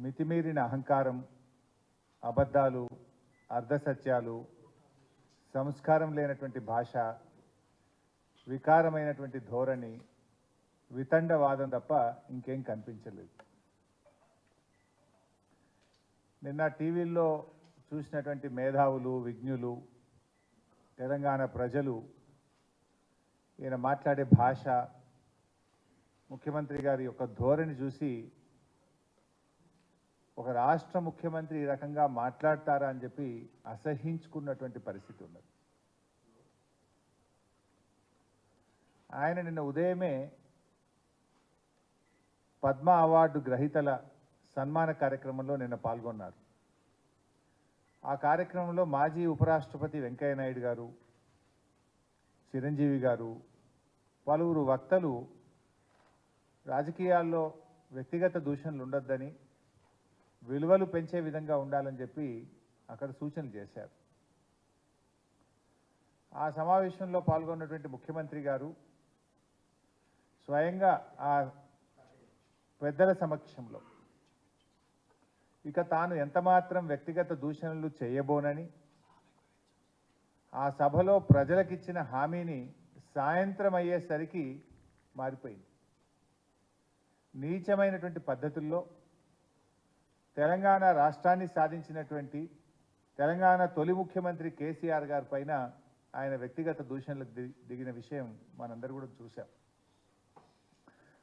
మితిమీరిన అహంకారం, అబద్ధాలు, అర్ధసత్యాలు, సంస్కారం లేనటువంటి భాష, వికారమైనటువంటి ధోరణి, వితండవాదం తప్ప ఇంకేం కనిపించలేదు. నిన్న టీవీల్లో చూసినటువంటి మేధావులు, విజ్ఞులు, తెలంగాణ ప్రజలు ఈయన మాట్లాడే భాష, ముఖ్యమంత్రి గారి యొక్క ధోరణి చూసి ఒక రాష్ట్ర ముఖ్యమంత్రి ఈ రకంగా మాట్లాడతారా అని చెప్పి అసహించుకున్నటువంటి పరిస్థితి ఉన్నది. ఆయన నిన్న ఉదయమే పద్మ అవార్డు గ్రహీతల సన్మాన కార్యక్రమంలో నిన్న పాల్గొన్నారు. ఆ కార్యక్రమంలో మాజీ ఉపరాష్ట్రపతి వెంకయ్య నాయుడు గారు, చిరంజీవి గారు, పలువురు వక్తలు రాజకీయాల్లో వ్యక్తిగత దూషణలు ఉండొద్దని, విలువలు పెంచే విధంగా ఉండాలని చెప్పి అక్కడ సూచనలు చేశారు. ఆ సమావేశంలో పాల్గొన్నటువంటి ముఖ్యమంత్రి గారు స్వయంగా ఆ పెద్దల సమక్షంలో ఇక తాను ఎంతమాత్రం వ్యక్తిగత దూషణలు చేయబోనని, ఆ సభలో ప్రజలకిచ్చిన హామీని సాయంత్రం అయ్యేసరికి మారిపోయింది. నీచమైనటువంటి పద్ధతుల్లో తెలంగాణ రాష్ట్రాన్ని సాధించినటువంటి తెలంగాణ తొలి ముఖ్యమంత్రి కేసీఆర్ గారి పైన ఆయన వ్యక్తిగత దూషణలకు దిగిన విషయం మనందరూ కూడా చూశాం.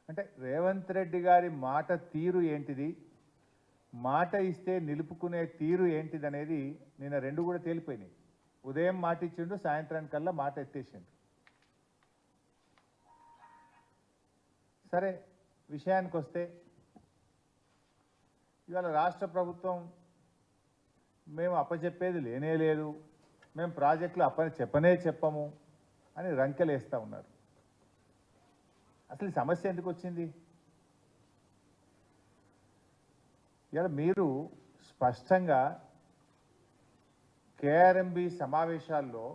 అంటే రేవంత్ రెడ్డి గారి మాట తీరు ఏంటిది, మాట ఇస్తే నిలుపుకునే తీరు ఏంటిది అనేది నిన్న రెండు కూడా తేలిపోయినాయి. ఉదయం మాట ఇచ్చిండు, సాయంత్రానికల్లా మాట ఎత్తేసిండు. సరే, విషయానికి వస్తే ఇవాళ రాష్ట్ర ప్రభుత్వం మేము అప్పచెప్పేది లేనే లేదు, మేము ప్రాజెక్టులు చెప్పము అని రంకెలేస్తూ ఉన్నారు. అసలు ఈ సమస్య ఎందుకు వచ్చింది? ఇవాళ మీరు స్పష్టంగా కేఆర్ఎంబి సమావేశాల్లో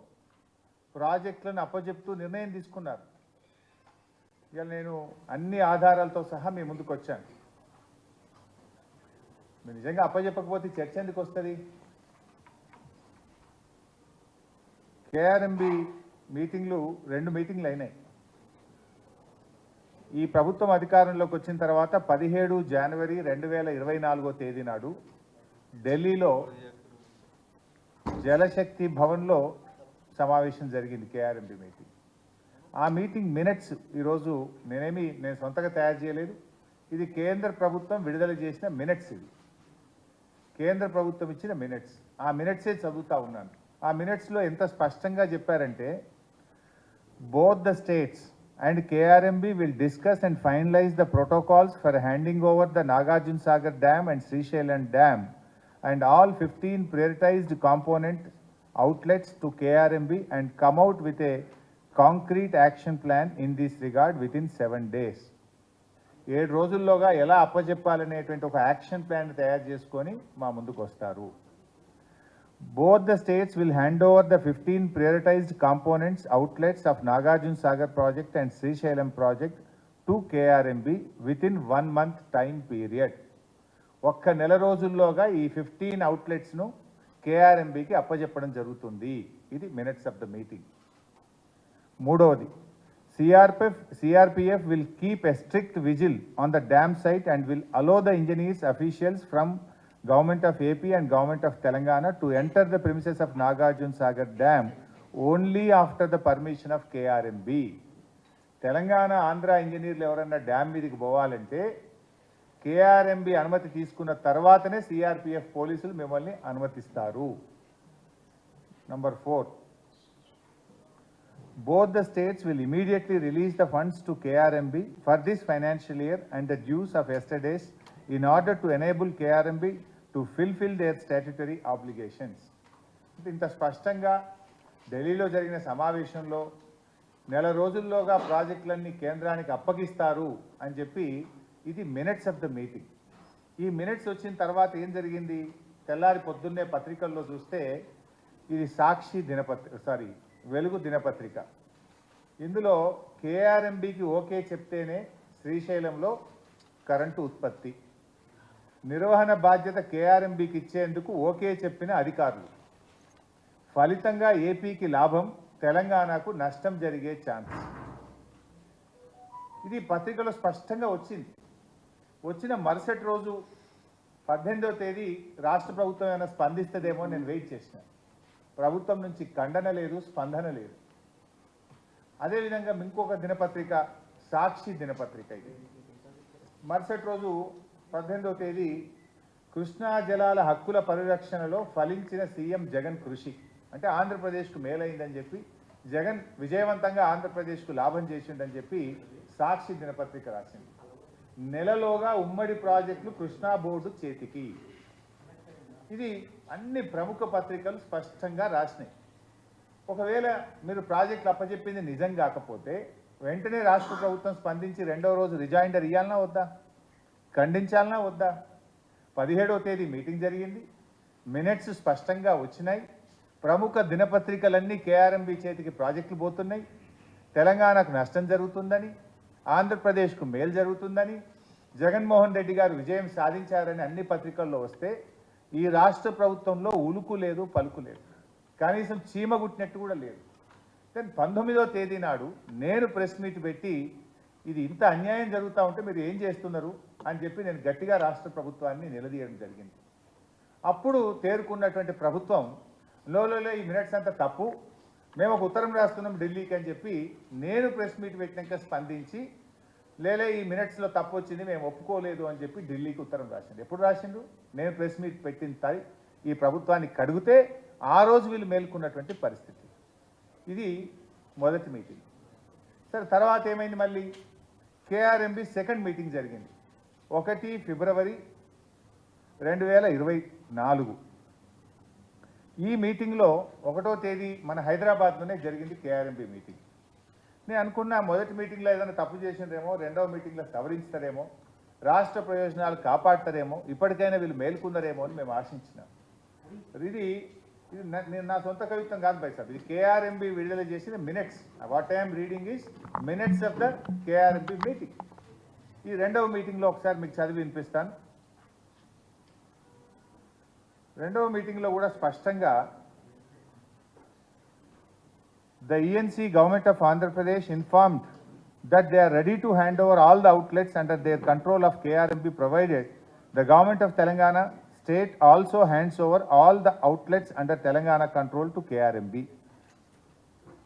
ప్రాజెక్టులను అప్పచెప్తూ నిర్ణయం తీసుకున్నారు. ఇవాళ నేను అన్ని ఆధారాలతో సహా మీ ముందుకు వచ్చాను. మీరు నిజంగా అప్పచెప్పకపోతే చర్చ ఎందుకు వస్తుంది? కేఆర్ఎంబి మీటింగ్లు 2 మీటింగ్లు అయినాయి. ఈ ప్రభుత్వం అధికారంలోకి వచ్చిన తర్వాత 17 జనవరి 2024 తేదీ నాడు ఢిల్లీలో జలశక్తి భవన్లో సమావేశం జరిగింది కేఆర్ఎంబి మీటింగ్. ఆ మీటింగ్ మినిట్స్ ఈరోజు నేను సొంతగా తయారు చేయలేదు, ఇది కేంద్ర ప్రభుత్వం విడుదల చేసిన మినిట్స్. ఇది కేంద్ర ప్రభుత్వం ఇచ్చిన మినిట్స్. ఆ మినిట్సే చదువుతూ ఉన్నాను. ఆ మినిట్స్లో ఎంత స్పష్టంగా చెప్పారంటే, both the states and KRMB will discuss and finalize the protocols for handing over the Nagarjuna Sagar Dam and Srisailam Dam and all 15 prioritized component outlets to KRMB and come out with a concrete action plan in this regard within 7 days. 7 రోజుల్లోగా ఎలా అప్పచెప్పాలనేటువంటి ఒక action plan తయారు చేసుకొని మా ముందుకు వస్తారు. Both the states will hand over the 15 prioritized components outlets of Nagarjuna Sagar project and Srisailam project to KRMB within 1 month time period. ఒక్క నెల రోజుల్లోగా ఈ 15 అవుట్లెట్స్ను కేఆర్ఎంబికి అప్పచెప్పడం జరుగుతుంది. ఇది మినిట్స్ ఆఫ్ ద మీటింగ్. మూడవది, CRPF will keep a strict vigil on the dam site and will allow the engineers officials from Government of AP and Government of Telangana to enter the premises of Nagarjuna Sagar Dam only after the permission of KRMB. Telangana Andhra ఇంజనీర్లు ఎవరన్నా dam మీదకి పోవాలంటే KRMB అనుమతి తీసుకున్న తర్వాతనే CRPF పోలీసులు మిమ్మల్ని అనుమతిస్తారు. Number 4, both the states will immediately release the funds to KRMB for this financial year and the dues of yesterday's in order to enable KRMB to fulfill their statutory obligations. ఇంత స్పష్టంగా ఢిల్లీలో జరిగిన సమావేశంలో నెల రోజుల్లోగా ప్రాజెక్టులన్నీ కేంద్రానికి అప్పగిస్తారు అని చెప్పి ఇది మినిట్స్ ఆఫ్ ద మీటింగ్. ఈ మినిట్స్ వచ్చిన తర్వాత ఏం జరిగింది? తెల్లారి పొద్దున్నే పత్రికల్లో చూస్తే ఇది వెలుగు దినపత్రిక. ఇందులో కేఆర్ఎంబికి ఓకే చెప్తేనే శ్రీశైలంలో కరెంటు ఉత్పత్తి, నిర్వహణ బాధ్యత కేఆర్ఎంబీకి ఇచ్చేందుకు ఓకే చెప్పిన అధికారులు. ఫలితంగా ఏపీకి లాభం, తెలంగాణకు నష్టం జరిగే ఛాన్స్. ఇది పత్రికలో స్పష్టంగా వచ్చింది. వచ్చిన మరుసటి రోజు 18వ తేదీ రాష్ట్ర ప్రభుత్వం ఏమైనా స్పందిస్తుందేమో నేను వెయిట్ చేసిన. ప్రభుత్వం నుంచి ఖండన లేదు, స్పందన లేదు. అదేవిధంగా ఇంకొక దినపత్రిక సాక్షి దినపత్రిక, ఇది మరుసటి రోజు 18వ తేదీ కృష్ణా జలాల హక్కుల పరిరక్షణలో ఫలించిన సీఎం జగన్ కృషి, అంటే ఆంధ్రప్రదేశ్కు మేలైందని చెప్పి, జగన్ విజయవంతంగా ఆంధ్రప్రదేశ్కు లాభం చేసిండని చెప్పి సాక్షి దినపత్రిక రాసింది. నెలలోగా ఉమ్మడి ప్రాజెక్టులు కృష్ణా బోర్డు చేతికి. ఇది అన్ని ప్రముఖ పత్రికలు స్పష్టంగా రాసినాయి. ఒకవేళ మీరు ప్రాజెక్టులు అప్పచెప్పింది నిజం కాకపోతే వెంటనే రాష్ట్ర ప్రభుత్వం స్పందించి 2వ రోజు రిజైండర్ ఇవ్వాలన్నా వద్దా, ఖండించాలన్నా వద్దా? 17వ తేదీ మీటింగ్ జరిగింది, మినిట్స్ స్పష్టంగా వచ్చినాయి. ప్రముఖ దినపత్రికలన్నీ కేఆర్ఎంబీ చేతికి ప్రాజెక్టులు పోతున్నాయి, తెలంగాణకు నష్టం జరుగుతుందని, ఆంధ్రప్రదేశ్కు మేలు జరుగుతుందని, జగన్మోహన్ రెడ్డి గారు విజయం సాధించారని అన్ని పత్రికల్లో వస్తే ఈ రాష్ట్ర ప్రభుత్వంలో ఉలుకు లేదు, పలుకు లేదు, కనీసం చీమ గుట్టినట్టు కూడా లేదు. దెన్ 19వ తేదీ నాడు నేను ప్రెస్ మీట్ పెట్టి ఇది ఇంత అన్యాయం జరుగుతూ ఉంటే మీరు ఏం చేస్తున్నారు అని చెప్పి నేను గట్టిగా రాష్ట్ర ప్రభుత్వాన్ని నిలదీయడం జరిగింది. అప్పుడు తేరుకున్నటువంటి ప్రభుత్వం లోలో ఈ మినిట్స్ అంతా తప్పు, మేము ఒక ఉత్తరం రాస్తున్నాం ఢిల్లీకి అని చెప్పి నేను ప్రెస్ మీట్ పెట్టినాక స్పందించి లేలే ఈ మినిట్స్లో తప్పు వచ్చింది, మేము ఒప్పుకోలేదు అని చెప్పి ఢిల్లీకి ఉత్తరం రాసిండు. ఎప్పుడు రాసిండు? నేను ప్రెస్ మీట్ పెట్టిన ఈ ప్రభుత్వాన్ని కడిగితే ఆ రోజు వీళ్ళు మేల్కొన్నటువంటి పరిస్థితి. ఇది మొదటి మీటింగ్. సరే, తర్వాత ఏమైంది? మళ్ళీ కేఆర్ఎంబీ సెకండ్ మీటింగ్ జరిగింది 1 ఫిబ్రవరి 2024. ఈ మీటింగ్లో 1వ తేదీ మన హైదరాబాద్లోనే జరిగింది కేఆర్ఎంబీ మీటింగ్. నేను అనుకున్నా మొదటి మీటింగ్లో ఏదైనా తప్పు చేసిందేమో, 2వ మీటింగ్లో సవరించుతారేమో, రాష్ట్ర ప్రయోజనాలు కాపాడతారేమో, ఇప్పటికైనా వీళ్ళు మేల్కొన్నారేమో అని మేము ఆశించినాం. ఇది నేను నా సొంత కవిత్వం కాదు బై సాబ్, ఇది కేఆర్ఎంబీ విడుదల చేసిన minutes. What I'm reading is minutes of the KRMB meeting. ఈ 2వ మీటింగ్లో ఒకసారి మీకు చదివి వినిపిస్తాను. 2వ మీటింగ్లో కూడా స్పష్టంగా the ENC government of Andhra Pradesh informed that they are ready to hand over all the outlets under their control of KRMB provided the government of Telangana state also hands over all the outlets under Telangana control to KRMB.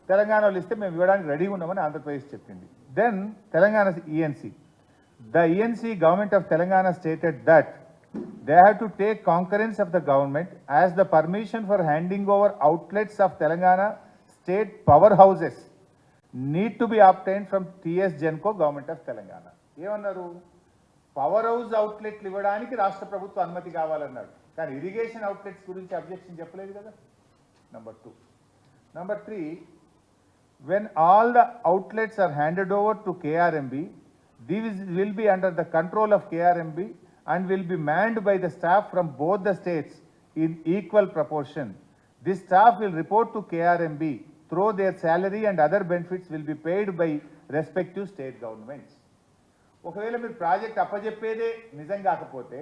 తెలంగాణలో ఇస్తే మేము ఇవ్వడానికి రెడీగా ఉన్నామని ఆంధ్రప్రదేశ్ చెప్పింది. Then Telangana ENC, the ENC government of Telangana stated that they have to take concurrence of the government as the permission for handing over outlets of Telangana state powerhouses need to be obtained from TS Genco government of Telangana. ఏమన్నారు? Power house అవుట్లెట్లు ఇవ్వడానికి రాష్ట్ర ప్రభుత్వ అనుమతి కావాలన్నాడు, కానీ irrigation outlets గురించి objection చెప్పలేదు కదా. Number 2. Number 3, when all the outlets are handed over to KRMB, these will be under the control of KRMB and will be manned by the staff from both the states in equal proportion. This staff will report to KRMB through their salary and other benefits will be paid by respective state governments. ఒకవేళ మీరు project అప్పజెప్పేదే నిజం కాకపోతే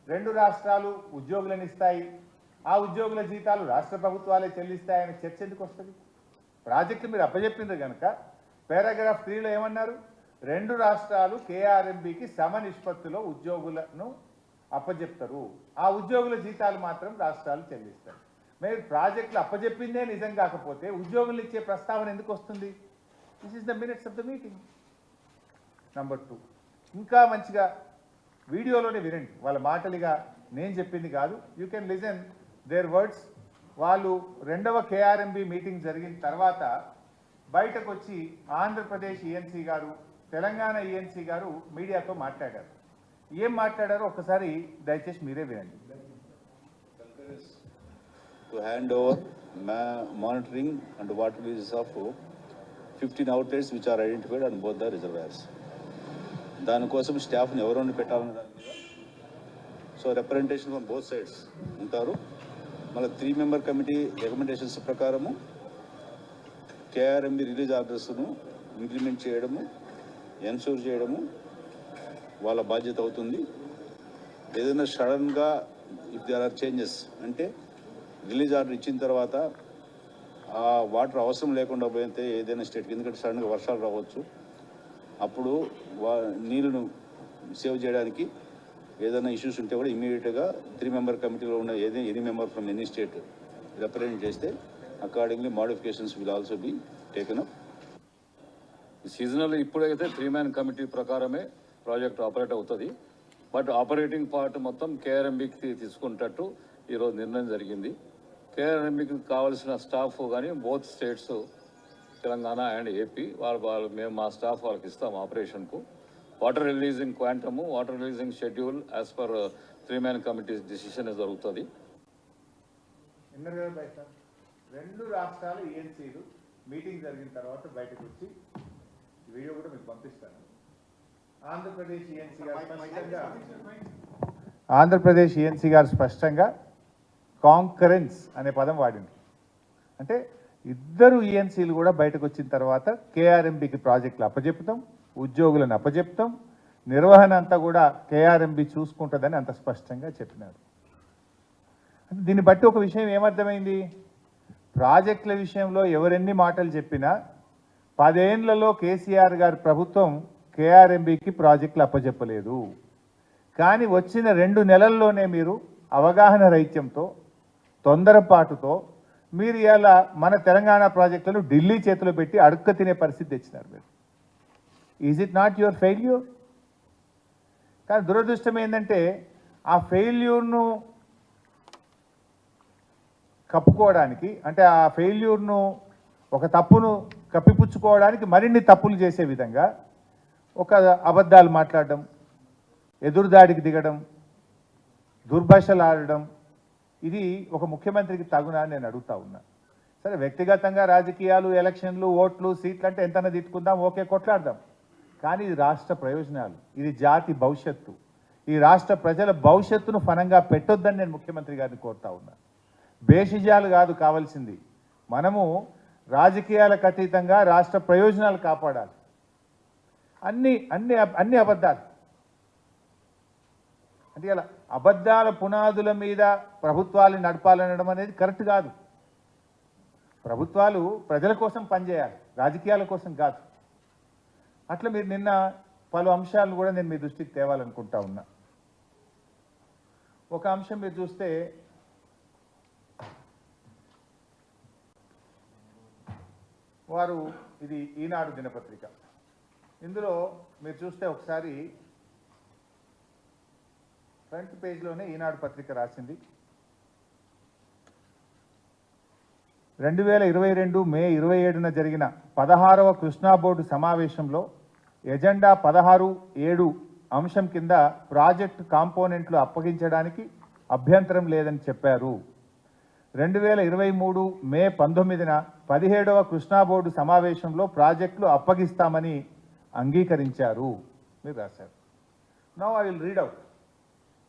2 రాష్ట్రాలు ఉద్యోగులను ఇస్తాయి, ఆ ఉద్యోగుల జీతాలు రాష్ట్ర ప్రభుత్వాలే చెల్లిస్తాయని చర్చ ఎందుకు వస్తుంది? ప్రాజెక్టు మీరు అప్పజెప్పింది కనుక పారాగ్రాఫ్ 3లో ఏమన్నారు? 2 రాష్ట్రాలు కేఆర్ఎంబీకి సమ నిష్పత్తిలో ఉద్యోగులను అప్పజెప్తారు, ఆ ఉద్యోగుల జీతాలు మాత్రం రాష్ట్రాలు చెల్లిస్తారు. మీరు ప్రాజెక్టులు అప్పజెప్పిందే నిజం కాకపోతే ఉద్యోగులు ఇచ్చే ప్రస్తావన ఎందుకు వస్తుంది? This is the minutes of the meeting. Number 2, ఇంకా మంచిగా వీడియోలోనే వినండి, వాళ్ళ మాటలుగా నేను చెప్పింది కాదు. You can listen their words. వాళ్ళు 2వ కేఆర్ఎంబీ మీటింగ్ జరిగిన తర్వాత బయటకు వచ్చి ఆంధ్రప్రదేశ్ ఈఎన్సీ గారు, తెలంగాణ ఈఎన్సీ గారు మీడియాతో మాట్లాడారు. ఏం మాట్లాడారో ఒక్కసారి దయచేసి మీరే వినండి. To hand over monitoring and water leases of 15 outlets which are identified on both the reservoirs. దానికోసం స్టాఫ్ని ఎవరైనా పెట్టాలన్న దాని మీద so representation from both sides ఉంటారు. మళ్ళీ 3 మెంబర్ కమిటీ రికమెండేషన్స్ ప్రకారము కేఆర్ఎంబీ రిలీజ్ ఆర్డర్స్ను ఇంప్లిమెంట్ చేయడము, ఎన్షూర్ చేయడము వాళ్ళ బాధ్యత అవుతుంది. ఏదైనా సడన్గా ఇఫ్ దేర్ ఆర్ చేంజెస్ అంటే రిలీజ్ ఆర్డర్ ఇచ్చిన తర్వాత ఆ వాటర్ అవసరం లేకుండా పోయితే ఏదైనా స్టేట్కి, ఎందుకంటే సడన్గా వర్షాలు రావచ్చు, అప్పుడు నీళ్ళను సేవ్ చేయడానికి ఏదైనా ఇష్యూస్ ఉంటే కూడా ఇమీడియట్గా 3 మెంబర్ కమిటీలో ఉన్న any member from any state represent చేస్తే accordingly modifications will also be taken up. Seasonal ఇప్పుడైతే 3 మ్యాన్ కమిటీ ప్రకారమే ప్రాజెక్ట్ ఆపరేట్ అవుతుంది. బట్ ఆపరేటింగ్ పార్ట్ మొత్తం కేఆర్ఎంబికి తీసుకునేటట్టు ఈరోజు నిర్ణయం జరిగింది. కేఆర్ఎంబికి కావాల్సిన స్టాఫ్ కానీ both states Telangana and AP వాళ్ళు మేము మా స్టాఫ్ వాళ్ళకి ఇస్తాం ఆపరేషన్కు. Water releasing quantum, water releasing schedule as per 3 man committee decision జరుగుతుంది. రెండు రాష్ట్రాలు ఈఎన్సీలు మీటింగ్ జరిగిన తర్వాత బయటకు వచ్చి వీడియో కూడా మీకు పంపిస్తాను. ఆంధ్రప్రదేశ్ ఈఎన్సీ గారు స్పష్టంగా కాంకరెన్స్ అనే పదం వాడింది. అంటే ఇద్దరు ఈఎన్సీలు కూడా బయటకు వచ్చిన తర్వాత కేఆర్ఎంబికి ప్రాజెక్టులు అప్పచెప్తాం, ఉద్యోగులను అప్పచెప్తాం, నిర్వహణ అంతా కూడా కేఆర్ఎంబి చూసుకుంటుందని అంత స్పష్టంగా చెప్పినారు. దీన్ని బట్టి ఒక విషయం ఏమర్థమైంది, ప్రాజెక్టుల విషయంలో ఎవరెన్ని మాటలు చెప్పినా 10 ఏళ్లలో కేసీఆర్ గారి ప్రభుత్వం కేఆర్ఎంబికి ప్రాజెక్టులు అప్పచెప్పలేదు. కానీ వచ్చిన 2 నెలల్లోనే మీరు అవగాహన రహిత్యంతో, తొందరపాటుతో మీరు ఇలా మన తెలంగాణ ప్రాజెక్టులను ఢిల్లీ చేతిలో పెట్టి అడుక్క తినే పరిస్థితి తెచ్చినారు మీరు. Is it not your failure? కానీ దురదృష్టం ఏంటంటే ఆ ఫెయిల్యూర్ను కప్పుకోవడానికి, అంటే ఆ ఫెయిల్యూర్ను ఒక తప్పును కప్పిపుచ్చుకోవడానికి మరిన్ని తప్పులు చేసే విధంగా ఒక అబద్ధాలు మాట్లాడడం, ఎదురుదాడికి దిగడం, దుర్భాషలు ఆడడం, ఇది ఒక ముఖ్యమంత్రికి తగునా అని నేను అడుగుతా ఉన్నా. సరే, వ్యక్తిగతంగా రాజకీయాలు, ఎలక్షన్లు, ఓట్లు, సీట్లు అంటే ఎంతైనా తిట్టుకుందాం, ఓకే, కొట్లాడదాం. కానీ ఇది రాష్ట్ర ప్రయోజనాలు, ఇది జాతి భవిష్యత్తు, ఈ రాష్ట్ర ప్రజల భవిష్యత్తును ఫనంగా పెట్టొద్దని నేను ముఖ్యమంత్రి గారిని కోరుతా ఉన్నా. బేషిజాలు కాదు కావాల్సింది, మనము రాజకీయాలకు అతీతంగా రాష్ట్ర ప్రయోజనాలు కాపాడాలి. అన్ని అబద్ధాలు. అంటే ఇలా అబద్ధాల పునాదుల మీద ప్రభుత్వాలు నడపాలనడం అనేది కరెక్ట్ కాదు. ప్రభుత్వాలు ప్రజల కోసం పనిచేయాలి, రాజకీయాల కోసం కాదు. అట్లా మీరు నిన్న పలు అంశాలను కూడా నేను మీ దృష్టికి తేవాలనుకుంటా ఉన్నా. ఒక అంశం మీరు చూస్తే, వారు ఇది ఈనాడు దినపత్రిక, ఇందులో మీరు చూస్తే ఒకసారి ఫ్రంట్ పేజ్లోనే ఈనాడు పత్రిక రాసింది, 2022 మే 27న జరిగిన 16వ కృష్ణా బోర్డు సమావేశంలో ఎజెండా 16.7 అంశం కింద ప్రాజెక్టు కాంపోనెంట్లు అప్పగించడానికి అభ్యంతరం లేదని చెప్పారు. 2023 మే 19న 17వ కృష్ణా బోర్డు సమావేశంలో ప్రాజెక్టులు అప్పగిస్తామని అంగీకరించారు మీరు రాశారు. Now I will read out.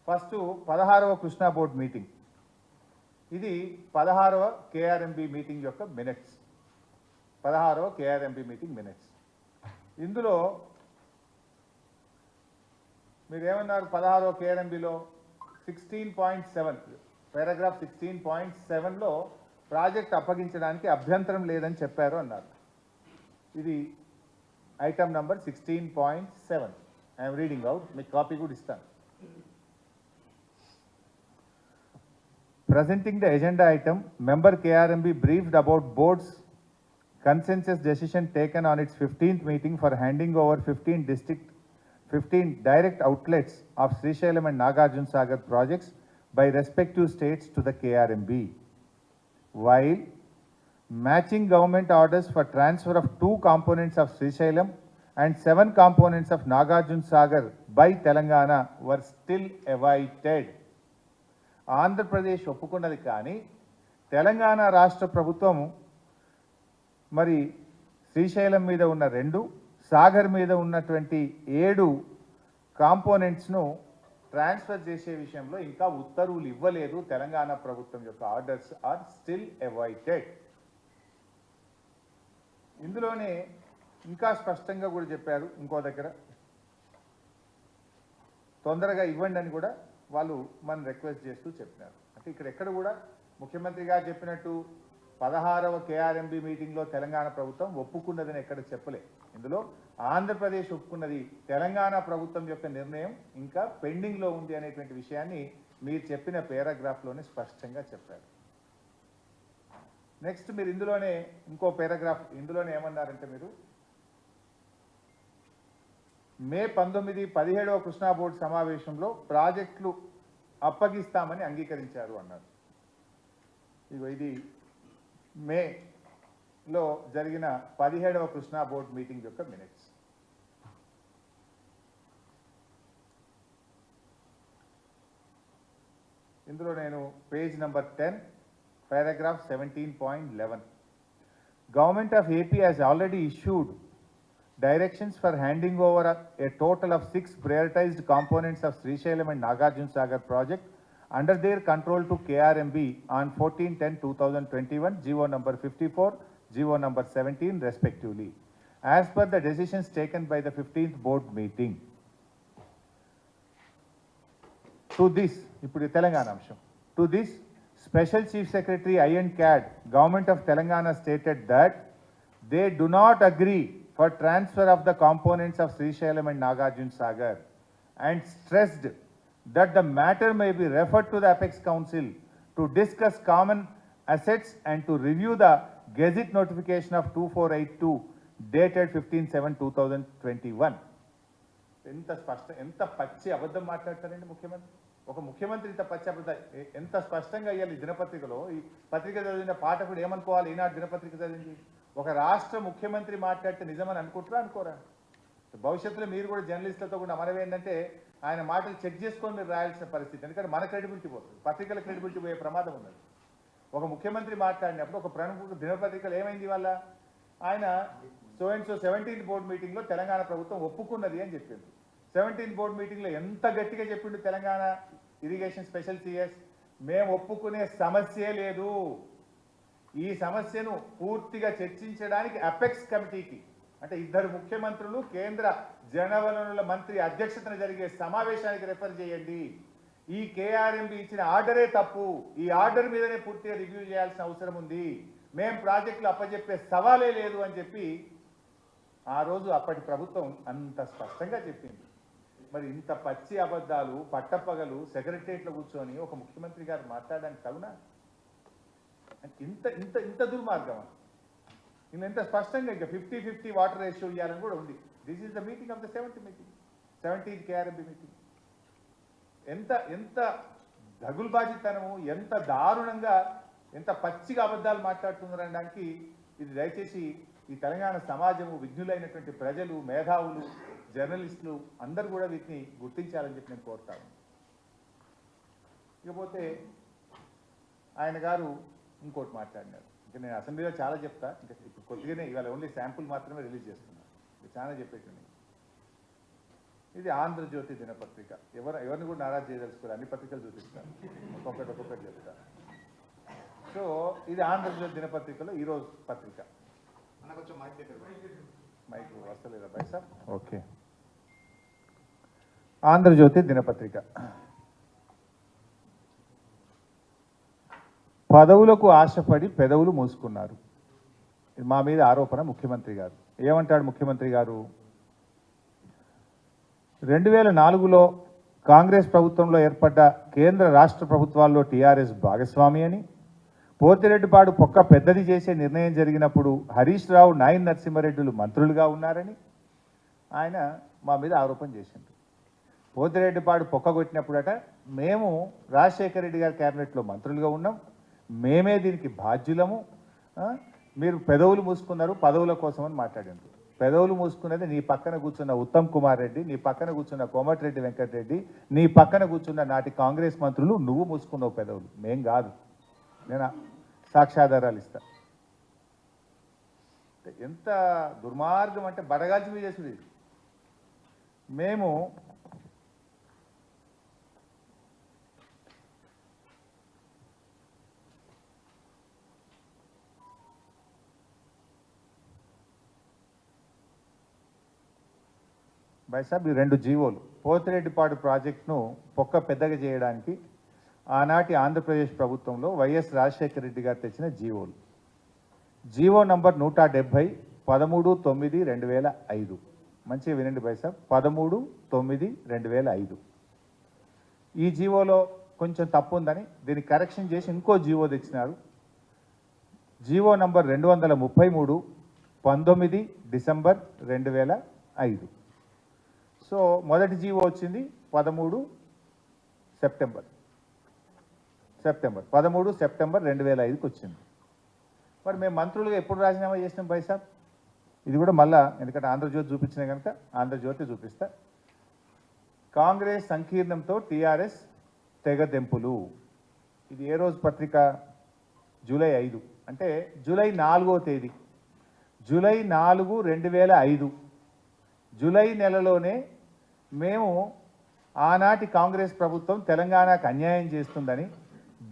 First 16వ కృష్ణా బోర్డు మీటింగ్, ఇది 16వ కేఆర్ఎంబి మీటింగ్ యొక్క మినిట్స్. 16వ కేఆర్ఎంబి మీటింగ్ మినిట్స్. ఇందులో మీరేమన్నారు, 16వ కేఆర్ఎంబిలో 16.7 పారాగ్రాఫ్ 16.7లో ప్రాజెక్ట్ అప్పగించడానికి అభ్యంతరం లేదని చెప్పారు అన్నారు. ఇది item number 16.7. I'm reading out, మీకు కాపీ కూడా ఇస్తాను. Presenting the agenda item, member KRMB briefed about board's consensus decision taken on its 15th meeting for handing over 15 direct outlets of Srisailam and Nagarjuna Sagar projects by respective states to the KRMB, while matching government orders for transfer of 2 components of Srisailam and 7 components of Nagarjuna Sagar by Telangana were still awaited. Andhra Pradesh ఒప్పుకున్నది, కానీ తెలంగాణ రాష్ట్ర ప్రభుత్వం మరి శ్రీశైలం మీద ఉన్న 2, సాగర్ మీద ఉన్నటువంటి 7 కాంపోనెంట్స్ను transfer చేసే విషయంలో ఇంకా ఉత్తర్వులు ఇవ్వలేదు. తెలంగాణ ప్రభుత్వం యొక్క ఆర్డర్స్ ఆర్ స్టిల్ అవైటెడ్. ఇందులోనే ఇంకా స్పష్టంగా కూడా చెప్పారు, ఇంకో దగ్గర తొందరగా ఇవ్వండి అని కూడా వాళ్ళు మనం రిక్వెస్ట్ చేస్తూ చెప్పినారు. అంటే ఇక్కడ ఎక్కడ కూడా ముఖ్యమంత్రి గారు చెప్పినట్టు 16వ కేఆర్ఎంబి మీటింగ్లో తెలంగాణ ప్రభుత్వం ఒప్పుకున్నదని ఎక్కడ చెప్పలే. ఇందులో ఆంధ్రప్రదేశ్ ఒప్పుకున్నది, తెలంగాణ ప్రభుత్వం యొక్క నిర్ణయం ఇంకా పెండింగ్లో ఉంది అనేటువంటి విషయాన్ని మీరు చెప్పిన పారాగ్రాఫ్లోనే స్పష్టంగా చెప్పారు. నెక్స్ట్ మీరు ఇందులోనే ఇంకో పారాగ్రాఫ్ ఇందులోనే ఏమన్నారంటే, మీరు మే 19, 17వ కృష్ణా బోర్డు సమావేశంలో ప్రాజెక్టులు అప్పగిస్తామని అంగీకరించారు అన్నారు. ఇగో ఇది మేలో జరిగిన 17వ కృష్ణా బోర్డు మీటింగ్ యొక్క మినిట్స్. ఇందులో నేను page number 10 paragraph 17.11 Government of AP has already issued directions for handing over a total of 6 prioritized components of Srisailam and Nagarjuna Sagar project under their control to KRMB on 14/10/2021, GO number 54, GO number 17 respectively, as per the decisions taken by the 15th board meeting. To this, ఇప్పుడు తెలంగాణ అంశం. To this, Special Chief Secretary I&CAD, Government of Telangana stated that they do not agree for transfer of the components of Srisailam and Nagarjuna Sagar and stressed that the matter may be referred to the Apex Council to discuss common assets and to review the Gazette notification of 2482 dated 15/7/2021. ఎంత పచ్చి అబద్ధం మాట్లాడతారండి ముఖ్యమంత్రి. ఒక ముఖ్యమంత్రి ఇంత పచ్చి అబద్ధం ఎంత స్పష్టంగా ఇవ్వాలి దినపత్రికలో. ఈ పత్రిక చదివిన పాఠకుడు ఏమనుకోవాలి? ఈనాడు దినపత్రిక చదివింది ఒక రాష్ట్ర ముఖ్యమంత్రి మాట్లాడితే నిజమని అనుకుంటారా అనుకోరా? భవిష్యత్తులో మీరు కూడా జర్నలిస్టులతో కూడా మనం ఏంటంటే ఆయన మాటలు చెక్ చేసుకొని మీరు రాయాల్సిన పరిస్థితి. ఎందుకంటే మన క్రెడిబిలిటీ పోతుంది, పత్రికల క్రెడిబిలిటీ పోయే ప్రమాదం ఉన్నది. ఒక ముఖ్యమంత్రి మాట్లాడినప్పుడు ఒక ప్రముఖ దినపత్రికలు ఏమైంది వాళ్ళ ఆయన so and so 17th board మీటింగ్లో తెలంగాణ ప్రభుత్వం ఒప్పుకున్నది అని చెప్పింది. 17th బోర్డు మీటింగ్లో ఎంత గట్టిగా చెప్పిండు తెలంగాణ ఇరిగేషన్ స్పెషల్ సిఎస్, మేము ఒప్పుకునే సమస్యే లేదు, ఈ సమస్యను పూర్తిగా చర్చించడానికి అపెక్స్ కమిటీకి, అంటే 2 ముఖ్యమంత్రులు కేంద్ర జలవనరుల మంత్రి అధ్యక్షతన జరిగే సమావేశానికి రెఫర్ చేయండి, ఈ కేఆర్ఎంబి ఇచ్చిన ఆర్డరే తప్పు, ఈ ఆర్డర్ మీదనే పూర్తిగా రివ్యూ చేయాల్సిన అవసరం ఉంది, మేం ప్రాజెక్టులు అప్పచెప్పే సవాలే లేదు అని చెప్పి ఆ రోజు అప్పటి ప్రభుత్వం అంత స్పష్టంగా చెప్పింది. మరి ఇంత పచ్చి అబద్ధాలు పట్టపగలు సెక్రటరియట్లో కూర్చొని ఒక ముఖ్యమంత్రి గారు మాట్లాడడానికి తగునా? ఇంత ఇంత ఇంత దుర్మార్గమా? ఇంకా ఎంత స్పష్టంగా ఇంకా 50-50 వాటర్ రేషియో ఇవ్వాలని కూడా ఉంది. This is the meeting of the 17th KRMB meeting. ఎంత ఎంత దగులుబాజితనము, ఎంత దారుణంగా, ఎంత పచ్చిగా అబద్ధాలు మాట్లాడుతున్నారనడానికి ఇది దయచేసి ఈ తెలంగాణ సమాజము, విజ్ఞులైనటువంటి ప్రజలు, మేధావులు, జర్నలిస్టులు అందరూ కూడా వీటిని గుర్తించాలని చెప్పి నేను కోరుతాను. ఇకపోతే ఆయన గారు ఇంకోటి మాట్లాడినారు. ఇంకా నేను అసెంబ్లీలో చాలా చెప్తా, ఇంకా ఇప్పుడు కొద్దిగానే ఇవాళ ఓన్లీ శాంపుల్ మాత్రమే రిలీజ్ చేస్తున్నాను, చాలా చెప్పేటండి. ఇది ఆంధ్రజ్యోతి దినపత్రిక. ఎవరిని కూడా నారాజ్ చేయదలుచుకోవాలి, అన్ని పత్రికలు చూపిస్తాను, ఒక్కొక్కటి చెప్తాను. సో ఇది ఆంధ్రజ్యోతి దినపత్రికలో ఈరోజు పత్రిక. మైక్ వస్తలేదా బై సార్? ఓకే. ఆంధ్రజ్యోతి దినపత్రిక. పదవులకు ఆశపడి పెదవులు మూసుకున్నారు, ఇది మా మీద ఆరోపణ. ముఖ్యమంత్రి గారు ఏమంటాడు? ముఖ్యమంత్రి గారు 2004లో కాంగ్రెస్ ప్రభుత్వంలో ఏర్పడ్డ కేంద్ర రాష్ట్ర ప్రభుత్వాల్లో టీఆర్ఎస్ భాగస్వామి అని, పోతిరెడ్డిపాడు పొక్క పెద్దది చేసే నిర్ణయం జరిగినప్పుడు హరీష్ రావు, నాయన్ నరసింహారెడ్డిలు మంత్రులుగా ఉన్నారని ఆయన మా మీద ఆరోపణ చేసిండు. పోతిరెడ్డిపాడు పొక్క కొట్టినప్పుడట మేము రాజశేఖర రెడ్డి గారి క్యాబినెట్లో మంత్రులుగా ఉన్నాం, మేమే దీనికి బాధ్యులము, మీరు పెదవులు మూసుకున్నారు పదవుల కోసం అని మాట్లాడారు. పెదవులు మూసుకున్నది నీ పక్కన కూర్చున్న ఉత్తమ్ కుమార్ రెడ్డి, నీ పక్కన కూర్చున్న కోమటిరెడ్డి వెంకటరెడ్డి, నీ పక్కన కూర్చున్న నాటి కాంగ్రెస్ మంత్రులు, నువ్వు మూసుకున్నావు పెదవులు, మేం కాదు. నేను సాక్ష్యాధారాలు ఇస్తా. ఎంత దుర్మార్గం అంటే బడగాల్చి మీద చేసుడు. మేము బైసాబ్ ఈ 2 జీవోలు పోతిరెడ్డిపాడు ప్రాజెక్టును పొక్క పెద్దగా చేయడానికి ఆనాటి ఆంధ్రప్రదేశ్ ప్రభుత్వంలో వైఎస్ రాజశేఖర రెడ్డి గారు తెచ్చిన జీవోలు. GO number 170 13/9/2005. మంచిగా వినండి బైసాబ్, 13/9/2005. ఈ జీవోలో కొంచెం తప్పు ఉందని దీన్ని కరెక్షన్ చేసి ఇంకో జీవో తెచ్చినారు. GO number 233 19 December 2005. సో మొదటి జీవో వచ్చింది 13 సెప్టెంబర్ 2005కి వచ్చింది. మరి మేము మంత్రులుగా ఎప్పుడు రాజీనామా చేసినాం బైసాబ్? ఇది కూడా మళ్ళా, ఎందుకంటే ఆంధ్రజ్యోతి చూపించిన కనుక ఆంధ్రజ్యోతి చూపిస్తా. కాంగ్రెస్ సంకీర్ణంతో టీఆర్ఎస్ తెగదెంపులు. ఇది ఏ రోజు పత్రిక? జూలై 5, అంటే జూలై 4వ తేదీ, జూలై 4, 2005. జూలై నెలలోనే మేము ఆనాటి కాంగ్రెస్ ప్రభుత్వం తెలంగాణకు అన్యాయం చేస్తుందని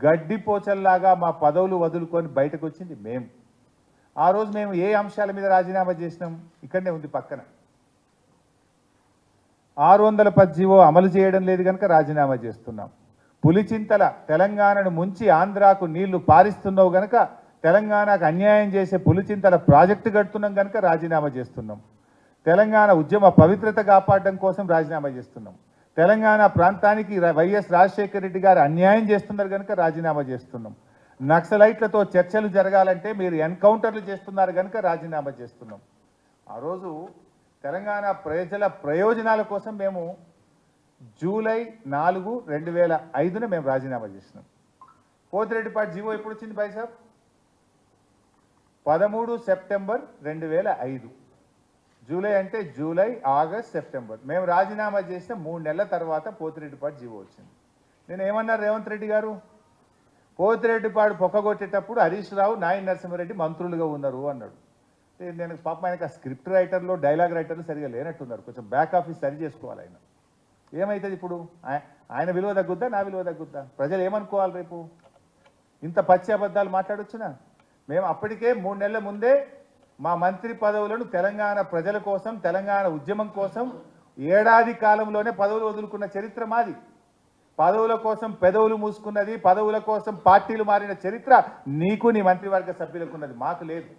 గడ్డిపోచల్లాగా మా పదవులు వదులుకొని బయటకు వచ్చింది మేము. ఆ రోజు మేము ఏ అంశాల మీద రాజీనామా చేసినాం? ఇక్కడనే ఉంది పక్కన. 610 జీవో అమలు చేయడం లేదు కనుక రాజీనామా చేస్తున్నాం. పులిచింతల తెలంగాణను ముంచి ఆంధ్రాకు నీళ్లు పారిస్తున్నావు కనుక తెలంగాణకు అన్యాయం చేసే పులిచింతల ప్రాజెక్టు కడుతున్నాం కనుక రాజీనామా చేస్తున్నాం. తెలంగాణ ఉద్యమ పవిత్రత కాపాడడం కోసం రాజీనామా చేస్తున్నాం. తెలంగాణ ప్రాంతానికి వైఎస్ రాజశేఖర రెడ్డి గారు అన్యాయం చేస్తున్నారు కనుక రాజీనామా చేస్తున్నాం. నక్సలైట్లతో చర్చలు జరగాలంటే మీరు ఎన్కౌంటర్లు చేస్తున్నారు కనుక రాజీనామా చేస్తున్నాం. ఆ రోజు తెలంగాణ ప్రజల ప్రయోజనాల కోసం మేము జూలై 4, 2005 మేము రాజీనామా చేసినాం. పోతిరెడ్డిపాటి జీవో ఎప్పుడు వచ్చింది బైసాబ్? 13 సెప్టెంబర్ 2005. జూలై అంటే జూలై, ఆగస్ట్, సెప్టెంబర్. మేము రాజీనామా చేసిన 3 నెలల తర్వాత పోతిరెడ్డిపాటి జీవో వచ్చింది. నేను ఏమన్నారు రేవంత్ రెడ్డి గారు? పోతిరెడ్డిపాడు పొక్కగొట్టేటప్పుడు హరీష్ రావు, నాయన నరసింహారెడ్డి మంత్రులుగా ఉన్నారు అన్నాడు. నేను పాపం ఆయనకు ఆ స్క్రిప్ట్ రైటర్లు, డైలాగ్ రైటర్లు సరిగా లేనట్టున్నారు. కొంచెం బ్యాక్ ఆఫీస్ సరి చేసుకోవాలి ఆయన. ఏమవుతుంది ఇప్పుడు? ఆయన విలువ తగ్గుద్దా, నా విలువ తగ్గుద్దా? ప్రజలు ఏమనుకోవాలి రేపు? ఇంత పచ్చి అబద్ధాలు మాట్లాడొచ్చునా? మేము అప్పటికే 3 నెలల ముందే మా మంత్రి పదవులను తెలంగాణ ప్రజల కోసం, తెలంగాణ ఉద్యమం కోసం ఏడాది కాలంలోనే పదవులు వదులుకున్న చరిత్ర మాది. పదవుల కోసం పెదవులు మూసుకున్నది, పదవుల కోసం పార్టీలు మారిన చరిత్ర నీకు, నీ మంత్రివర్గ సభ్యులకు ఉన్నది, మాకు లేదు.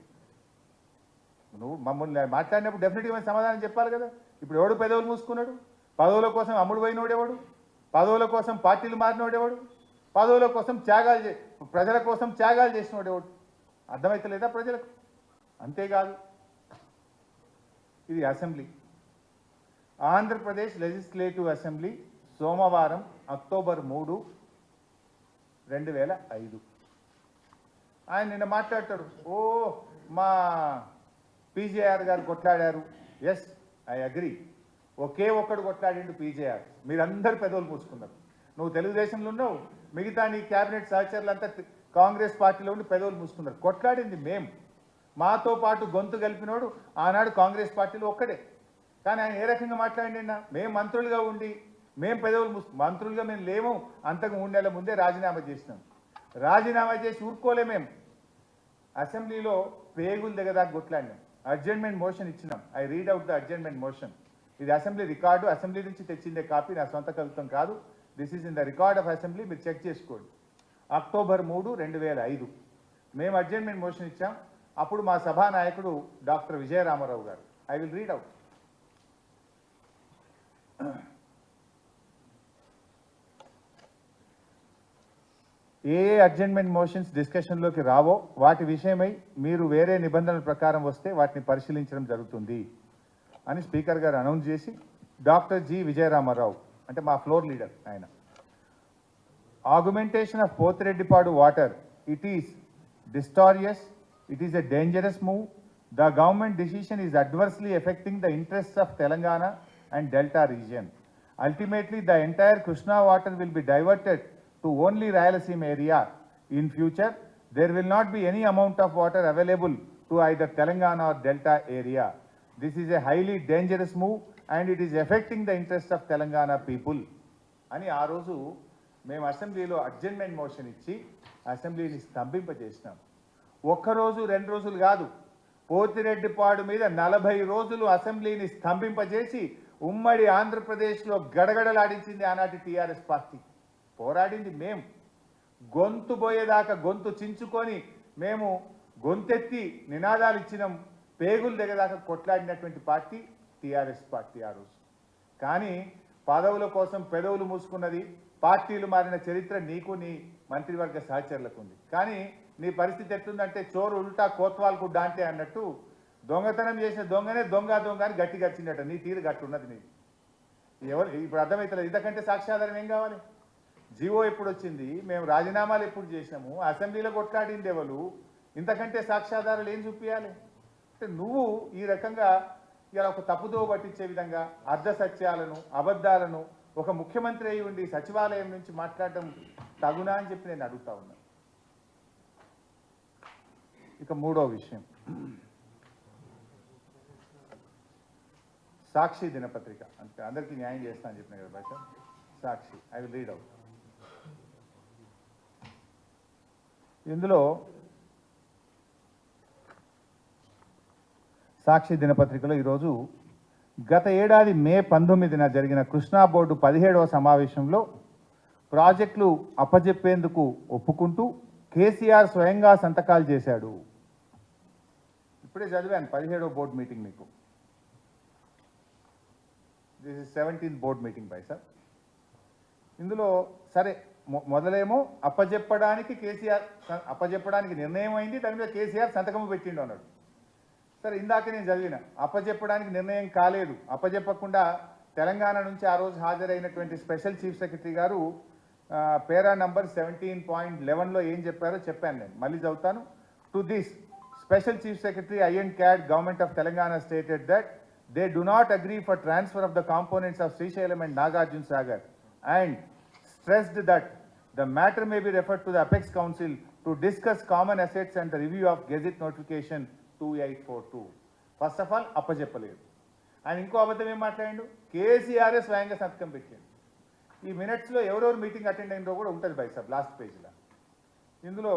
నువ్వు మమ్మల్ని మాట్లాడినప్పుడు డెఫినెట్గా మేము సమాధానం చెప్పాలి కదా. ఇప్పుడు ఎవడు పెదవులు మూసుకున్నాడు? పదవుల కోసం అమ్ముడు పోయినోడెవడు? పదవుల కోసం పార్టీలు మారినోడెవడు? పదవుల కోసం ప్రజల కోసం త్యాగాలు చేసినోడెవడు? అర్థమైతలేదా ప్రజలకు? అంతేకాదు, ఇది అసెంబ్లీ, ఆంధ్రప్రదేశ్ లెజిస్లేటివ్ అసెంబ్లీ సోమవారం అక్టోబర్ 3, 2005. ఆయన నిన్న మాట్లాడతాడు, ఓ మా పీజేఆర్ గారు కొట్లాడారు. Yes, I agree. ఒకే ఒక్కడు కొట్లాడిండు పీజేఆర్. మీరందరూ పెదవులు పూసుకున్నారు. నువ్వు తెలుగుదేశంలో ఉన్నావు, మిగతా నీ క్యాబినెట్ సహచరులంతా కాంగ్రెస్ పార్టీలో ఉండి పెదవులు మూసుకున్నారు. కొట్లాడింది మేము. మాతో పాటు గొంతు కలిపినోడు ఆనాడు కాంగ్రెస్ పార్టీలో ఒక్కడే. కానీ ఆయన ఏ రకంగా మాట్లాడినా మేము మంత్రులుగా ఉండి మేము పెదవులు మంత్రులుగా మేము లేము. అంతకు 3 నెలల ముందే రాజీనామా చేసినాం. రాజీనామా చేసి ఊరుకోలే మేము. అసెంబ్లీలో పేగులు దగ్గరదాకా కొట్లాడినాం. అడ్జర్న్మెంట్ మోషన్ ఇచ్చినాం. I read out the adjournment motion. ఇది అసెంబ్లీ రికార్డు, అసెంబ్లీ నుంచి తెచ్చిందే కాపీ, నా సొంత కవిత్వం కాదు. This is in the record of assembly, మీరు చెక్ చేసుకోండి. అక్టోబర్ 3, 2005 మేము అడ్జర్న్మెంట్ మోషన్ ఇచ్చాం. అప్పుడు మా సభానాయకుడు డాక్టర్ విజయరామారావు గారు, ఐ విల్ రీడ్ అవుట్. ఏ అడ్జర్న్మెంట్ మోషన్స్ డిస్కషన్లోకి రావో వాటి విషయమై మీరు వేరే నిబంధనల ప్రకారం వస్తే వాటిని పరిశీలించడం జరుగుతుంది అని స్పీకర్ గారు అనౌన్స్ చేసి, డాక్టర్ జి విజయరామారావు అంటే మా ఫ్లోర్ లీడర్ ఆయన, augmentation of Pothireddypadu water, it is disastrous, it is a dangerous move. The government decision is adversely affecting the interests of Telangana and Delta region. Ultimately, the entire Krishna water will be diverted to only Rayalaseema area. In future, there will not be any amount of water available to either Telangana or Delta area. This is a highly dangerous move and it is affecting the interests of Telangana people. అని ఆ రోజు మేము అసెంబ్లీలో adjournment motion ఇచ్చి అసెంబ్లీని స్తంభింపజేసినాం. ఒక్కరోజు 2 రోజులు కాదు, పోతిరెడ్డిపాడు మీద 40 రోజులు అసెంబ్లీని స్తంభింపజేసి ఉమ్మడి ఆంధ్రప్రదేశ్లో గడగడలాడించింది ఆనాటి టీఆర్ఎస్ పార్టీ. పోరాడింది మేము, గొంతు పోయేదాకా గొంతు చించుకొని మేము గొంతెత్తి నినాదాలు ఇచ్చినాం, పేగులు దిగదాకా కొట్లాడినటువంటి పార్టీ టీఆర్ఎస్ పార్టీ ఆ రోజు. కానీ పదవుల కోసం పెదవులు మూసుకున్నది, పార్టీలు మారిన చరిత్ర నీకు నీ మంత్రివర్గ సహచరులకు ఉంది. కానీ నీ పరిస్థితి ఎట్లుందంటే చోరు ఉల్టా కోత్వాల్కు డాంటే అన్నట్టు దొంగతనం చేసిన దొంగనే దొంగ దొంగ అని గట్టిగా వచ్చిందట. నీ తీరు గట్టి ఉన్నది నీది. ఎవరు ఇప్పుడు అర్థమవుతలేదు. ఇంతకంటే సాక్ష్యాధారం ఏం కావాలి? జీవో ఎప్పుడు వచ్చింది, మేము రాజీనామాలు ఎప్పుడు చేసినాము, అసెంబ్లీలో కొట్లాడింది ఎవరు, ఇంతకంటే సాక్ష్యాధారాలు ఏం చూపించాలి? అంటే నువ్వు ఈ రకంగా ఇలా ఒక తప్పుదో పట్టించే విధంగా అర్ధ సత్యాలను అబద్ధాలను ఒక ముఖ్యమంత్రి అయి ఉండి సచివాలయం నుంచి మాట్లాడడం తగునా అని చెప్పి నేను అడుగుతా ఉన్నా. ఇక మూడో విషయం, సాక్షి దినపత్రిక. అంటే అందరికీ న్యాయం చేస్తా అని చెప్పిన కదా భాష. సాక్షి, ఐ విల్ రీడ్ అవుట్. ఇందులో సాక్షి దినపత్రికలో ఈరోజు గత ఏడాది మే 19న జరిగిన కృష్ణా బోర్డు 17వ సమావేశంలో ప్రాజెక్టులు అప్పజెప్పేందుకు ఒప్పుకుంటూ కేసీఆర్ స్వయంగా సంతకాలు చేశాడు. ఇప్పుడే చదివాను 17వ బోర్డు మీటింగ్ మీకు. This is 17th board meeting by sir. ఇందులో సరే మొదలేమో అప్పజెప్పడానికి అప్పజెప్పడానికి నిర్ణయం అయింది, దాని మీద కేసీఆర్ సంతకం పెట్టిండు అన్నాడు. సరే, ఇందాక నేను చదివిన అప్పజెప్పడానికి నిర్ణయం కాలేదు, అప్పజెప్పకుండా తెలంగాణ నుంచి ఆ రోజు హాజరైనటువంటి స్పెషల్ చీఫ్ సెక్రటరీ గారు పేరా నంబర్ 17.11లో ఏం చెప్పారో చెప్పాను నేను, మళ్ళీ చదువుతాను. To this special chief secretary I and CAD government of Telangana stated that they do not agree for transfer of the components of Srisailam and Nagarjuna Sagar and stressed that the matter may be referred to the Apex Council to discuss common assets and the review of Gazette notification 2842. First of all అప్పచెప్పలేదు. ఆయన ఇంకో అబద్ధం ఏం మాట్లాడిండు, కేసీఆర్ స్వయంగా సంతకం పెట్టాడు. ఈ మినిట్స్లో ఎవరెవరు మీటింగ్ అటెండ్ అయినరో కూడా ఉంటుంది బై సార్ లాస్ట్ పేజ్లో. ఇందులో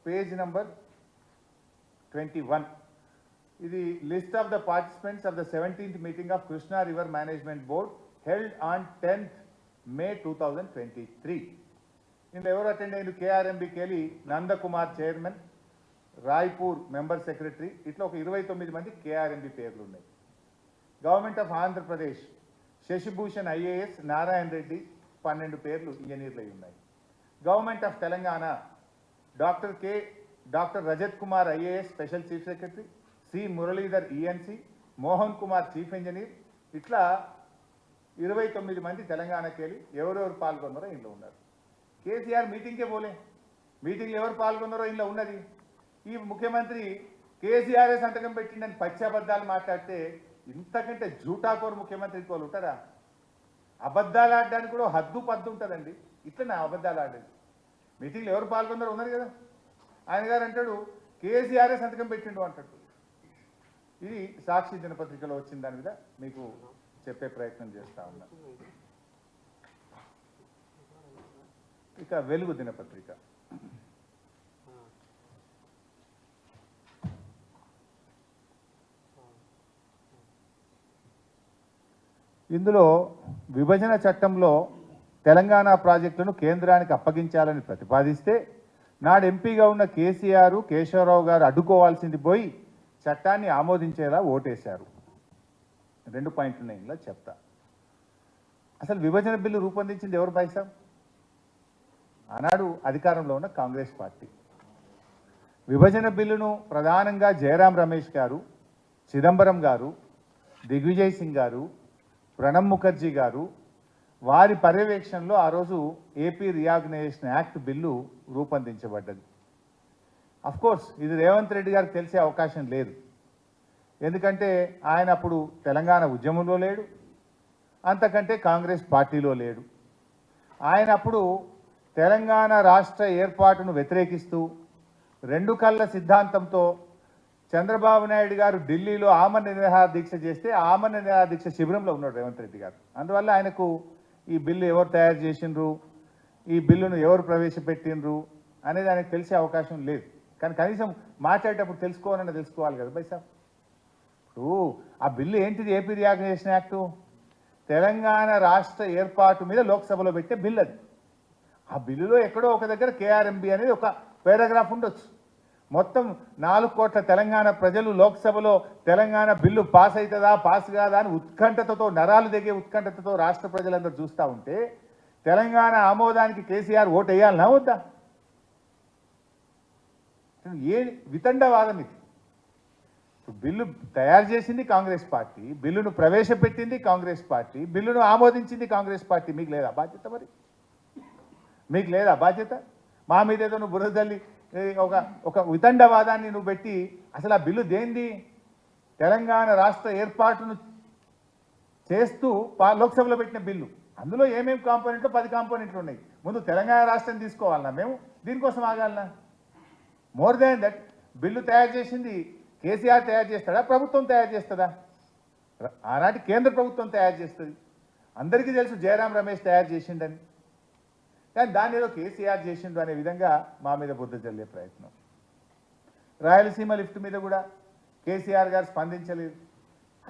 పేజ్ నంబర్ 21 ఇది list of the participants of the 17th meeting of Krishna river management board held on 10th May 2023. ఇందులో ఎవరు అటెండ్ అయ్యారు? కేఆర్ఎంబి కేలి Nandakumar chairman, Raipur member secretary, ఇట్లా ఒక 29 మంది కేఆర్ఎంబి పేర్లు ఉన్నాయి. Government of Andhra Pradesh Shashibhushan IAS, Narayana Reddy 12 పేర్లు ఇంజనీర్లు అయి ఉన్నాయి. Government of Telangana doctor Rajat Kumar IAS special chief secretary, C Muralidhar ENC, Mohan Kumar chief engineer, ఇట్లా 29 మంది తెలంగాణకి వెళ్ళి ఎవరెవరు పాల్గొన్నారో ఇంట్లో ఉన్నారు. కేసీఆర్ మీటింగ్కే పోలే, మీటింగ్లో ఎవరు పాల్గొన్నారో ఇంట్లో ఉన్నది. ఈ ముఖ్యమంత్రి కేసీఆర్ సంతకం పెట్టిండని పచ్చాబద్దాలు మాట్లాడితే ఇంతకంటే జూటాకోరు ముఖ్యమంత్రి వాళ్ళు ఉంటారా? అబద్ధాలు ఆడడానికి కూడా హద్దు పద్దు ఉంటుందండి. ఇట్లా అబద్ధాలు ఆడేది. మీటింగ్లో ఎవరు పాల్గొన్నారో ఉన్నారు కదా. ఆయన గారు అంటాడు కేసీఆర్ సంతకం పెట్టిండు అంటాడు. ఇది సాక్షి దినపత్రికలో వచ్చిన దాని మీద మీకు చెప్పే ప్రయత్నం చేస్తా ఉన్నా. ఇక వెలుగు దినపత్రిక. ఇందులో విభజన చట్టంలో తెలంగాణ ప్రాజెక్టులను కేంద్రానికి అప్పగించాలని ప్రతిపాదిస్తే నాడు ఎంపీగా ఉన్న కేసీఆర్, కేశవరావు గారు అడ్డుకోవాల్సింది పోయి చట్టాన్ని ఆమోదించేలా ఓటేశారు. 2 పాయింట్లు ఉన్నాయి ఇందులో చెప్తా. అసలు విభజన బిల్లు రూపొందించింది ఎవరు పైసా? ఆనాడు అధికారంలో ఉన్న కాంగ్రెస్ పార్టీ. విభజన బిల్లును ప్రధానంగా జయరాం రమేష్ గారు, చిదంబరం గారు, దిగ్విజయ్ సింగ్ గారు, ప్రణబ్ ముఖర్జీ గారు వారి పర్యవేక్షణలో ఆ రోజు ఏపీ రీఆర్గనైజేషన్ యాక్ట్ బిల్లు రూపొందించబడ్డది. అఫ్కోర్స్ ఇది రేవంత్ రెడ్డి గారికి తెలిసే అవకాశం లేదు. ఎందుకంటే ఆయన అప్పుడు తెలంగాణ ఉద్యమంలో లేడు, అంతకంటే కాంగ్రెస్ పార్టీలో లేడు. ఆయన అప్పుడు తెలంగాణ రాష్ట్ర ఏర్పాటును వ్యతిరేకిస్తూ 2 కళ్ళ సిద్ధాంతంతో చంద్రబాబు నాయుడు గారు ఢిల్లీలో ఆమరణ నిరాహార దీక్ష చేస్తే ఆమరణ నిరాహార దీక్ష శిబిరంలో ఉన్నాడు రేవంత్ రెడ్డి గారు. అందువల్ల ఆయనకు ఈ బిల్లు ఎవరు తయారు చేసిండ్రు, ఈ బిల్లును ఎవరు ప్రవేశపెట్టిండ్రు అనేది ఆయనకు తెలిసే అవకాశం లేదు. కానీ కనీసం మాట్లాడేటప్పుడు తెలుసుకోవాలని తెలుసుకోవాలి కదా బై సాబ్. ఇప్పుడు ఆ బిల్లు ఏంటిది? AP reorganisation act. తెలంగాణ రాష్ట్ర ఏర్పాటు మీద లోక్సభలో పెట్టే బిల్ అది. ఆ బిల్లులో ఎక్కడో ఒక దగ్గర కేఆర్ఎంబి అనేది ఒక పారాగ్రాఫ్ ఉండొచ్చు. మొత్తం 4 కోట్ల తెలంగాణ ప్రజలు లోక్సభలో తెలంగాణ బిల్లు పాస్ అవుతుందా పాస్ కాదా అని ఉత్కంఠతతో, నరాలు దిగే ఉత్కంఠతతో రాష్ట్ర ప్రజలందరూ చూస్తూ ఉంటే తెలంగాణ ఆమోదానికి కేసీఆర్ ఓటు వేయాలనా వద్దా? ఏ వితండవాదం ఇది? బిల్లు తయారు చేసింది కాంగ్రెస్ పార్టీ, బిల్లును ప్రవేశపెట్టింది కాంగ్రెస్ పార్టీ, బిల్లును ఆమోదించింది కాంగ్రెస్ పార్టీ. మీకు లేదా బాధ్యత? మరి మీకు లేదా బాధ్యత? మా మీద ఏదో నువ్వు బురద తల్లి ఒక వితండవాదాన్ని నువ్వు పెట్టి, అసలు ఆ బిల్లు దేంది? తెలంగాణ రాష్ట్ర ఏర్పాటును చేస్తూ లోక్సభలో పెట్టిన బిల్లు. అందులో ఏమేమి కాంపోనెంట్లు 10 కాంపోనెంట్లు ఉన్నాయి. ముందు తెలంగాణ రాష్ట్రం తీసుకోవాలన్నా మేము? దీనికోసం ఆగాలనా? మోర్ దాన్ దట్, బిల్లు తయారు చేసింది కేసీఆర్ తయారు చేస్తాడా, ప్రభుత్వం తయారు చేస్తుందా? ఆనాటి కేంద్ర ప్రభుత్వం తయారు చేస్తుంది. అందరికీ తెలుసు జయరాం రమేష్ తయారు చేసిండని. కానీ దాన్ని ఏదో కేసీఆర్ చేసిండు అనే విధంగా మా మీద బుద్ధ జల్లే ప్రయత్నం. రాయలసీమ లిఫ్ట్ మీద కూడా కేసీఆర్ గారు స్పందించలేదు.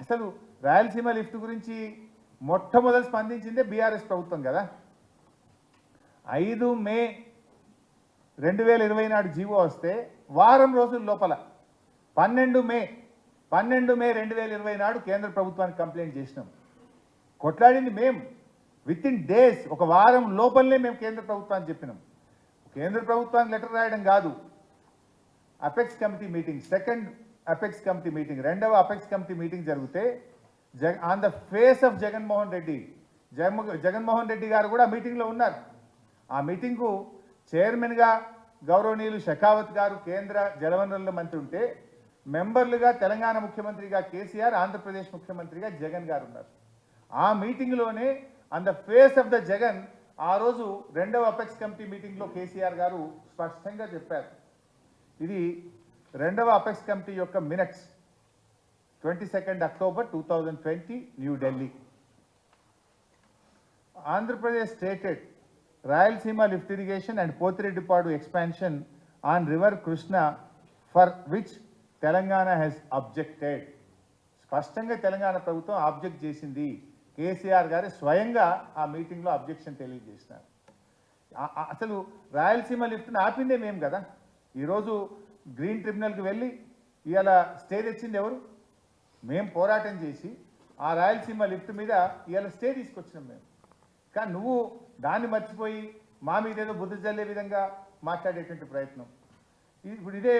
అసలు రాయలసీమ లిఫ్ట్ గురించి మొట్టమొదటి స్పందించిందే బీఆర్ఎస్ ప్రభుత్వం కదా. 5 మే 2020 నాడు జీవో వస్తే వారం రోజుల లోపల 12 మే 2020 నాడు కేంద్ర ప్రభుత్వానికి కంప్లైంట్ చేసినాం. కొట్లాడింది మేము. విత్ ఇన్ డేస్, ఒక వారం లోపలనే మేము కేంద్ర ప్రభుత్వానికి చెప్పినాం. కేంద్ర ప్రభుత్వానికి లెటర్ రాయడం కాదు, apex committee meeting, second apex committee meeting, రెండవ అపెక్స్ కమిటీ మీటింగ్ జరిగితే on the face of Jaganmohan Reddy గారు కూడా మీటింగ్లో ఉన్నారు. ఆ మీటింగ్కు చైర్మన్గా గౌరవనీయులు షెకావత్ గారు కేంద్ర జలవనరుల మంత్రి ఉంటే, మెంబర్లుగా తెలంగాణ ముఖ్యమంత్రిగా కేసీఆర్, ఆంధ్రప్రదేశ్ ముఖ్యమంత్రిగా జగన్ గారు ఉన్నారు. ఆ మీటింగ్లోనే on the face of the Jagan ఆ రోజు రెండవ అపెక్స్ కమిటీ మీటింగ్లో కేసీఆర్ గారు స్పష్టంగా చెప్పారు. ఇది రెండవ అపెక్స్ కమిటీ యొక్క minutes, 22 October 2020, New Delhi. Andhra Pradesh stated Rayalaseema lift irrigation and Pothiredippadu expansion on river Krishna, for which Telangana has objected. స్పష్టంగా తెలంగాణ ప్రభుత్వం ఆబ్జెక్ట్ చేసింది. కేసీఆర్ గారు స్వయంగా ఆ మీటింగ్లో అబ్జెక్షన్ తెలియజేసినారు. అసలు రాయలసీమ లిఫ్ట్ని ఆపిందే మేము కదా. ఈరోజు గ్రీన్ ట్రిబ్యునల్కి వెళ్ళి ఇవాళ స్టే తెచ్చింది ఎవరు? మేము పోరాటం చేసి ఆ రాయలసీమ లిఫ్ట్ మీద ఇవాళ స్టే తీసుకొచ్చినాం మేము. కానీ నువ్వు దాన్ని మర్చిపోయి మా మీద ఏదో బుద్ధి జల్లే విధంగా మాట్లాడేటువంటి ప్రయత్నం. ఇప్పుడు ఇదే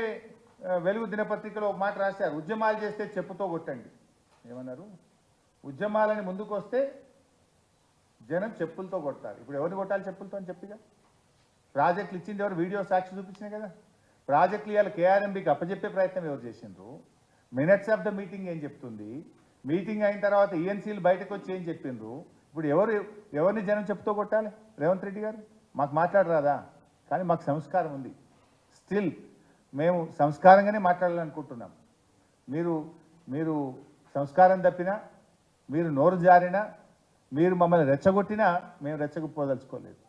వెలుగు దినపత్రికలో ఒక మాట రాశారు, ఉద్యమాలు చేస్తే చెప్పుతో కొట్టండి. ఏమన్నారు? ఉద్యమాలని ముందుకు వస్తే జనం చెప్పులతో కొడతారు. ఇప్పుడు ఎవరిని కొట్టాలి చెప్పులతో అని చెప్పిగా? ప్రాజెక్టులు ఇచ్చింది ఎవరు? వీడియో సాక్షి చూపించినాయి కదా. ప్రాజెక్టులు ఇవాళ కేఆర్ఎంబీకి అప్పచెప్పే ప్రయత్నం ఎవరు చేసిండ్రు? మినిట్స్ ఆఫ్ ద మీటింగ్ ఏం చెప్తుంది? మీటింగ్ అయిన తర్వాత ఈఎన్సీలు బయటకు వచ్చి ఏం చెప్పిండ్రు? ఇప్పుడు ఎవరిని జనం చెప్తూ కొట్టాలి? రేవంత్ రెడ్డి గారు మాకు మాట్లాడరాదా? కానీ మాకు సంస్కారం ఉంది. స్టిల్ మేము సంస్కారంగానే మాట్లాడాలనుకుంటున్నాం. మీరు సంస్కారం తప్పినా, మీరు నోరు జారినా, మీరు మమ్మల్ని రెచ్చగొట్టినా మేము రెచ్చగొప్పదలుచుకోలేదు.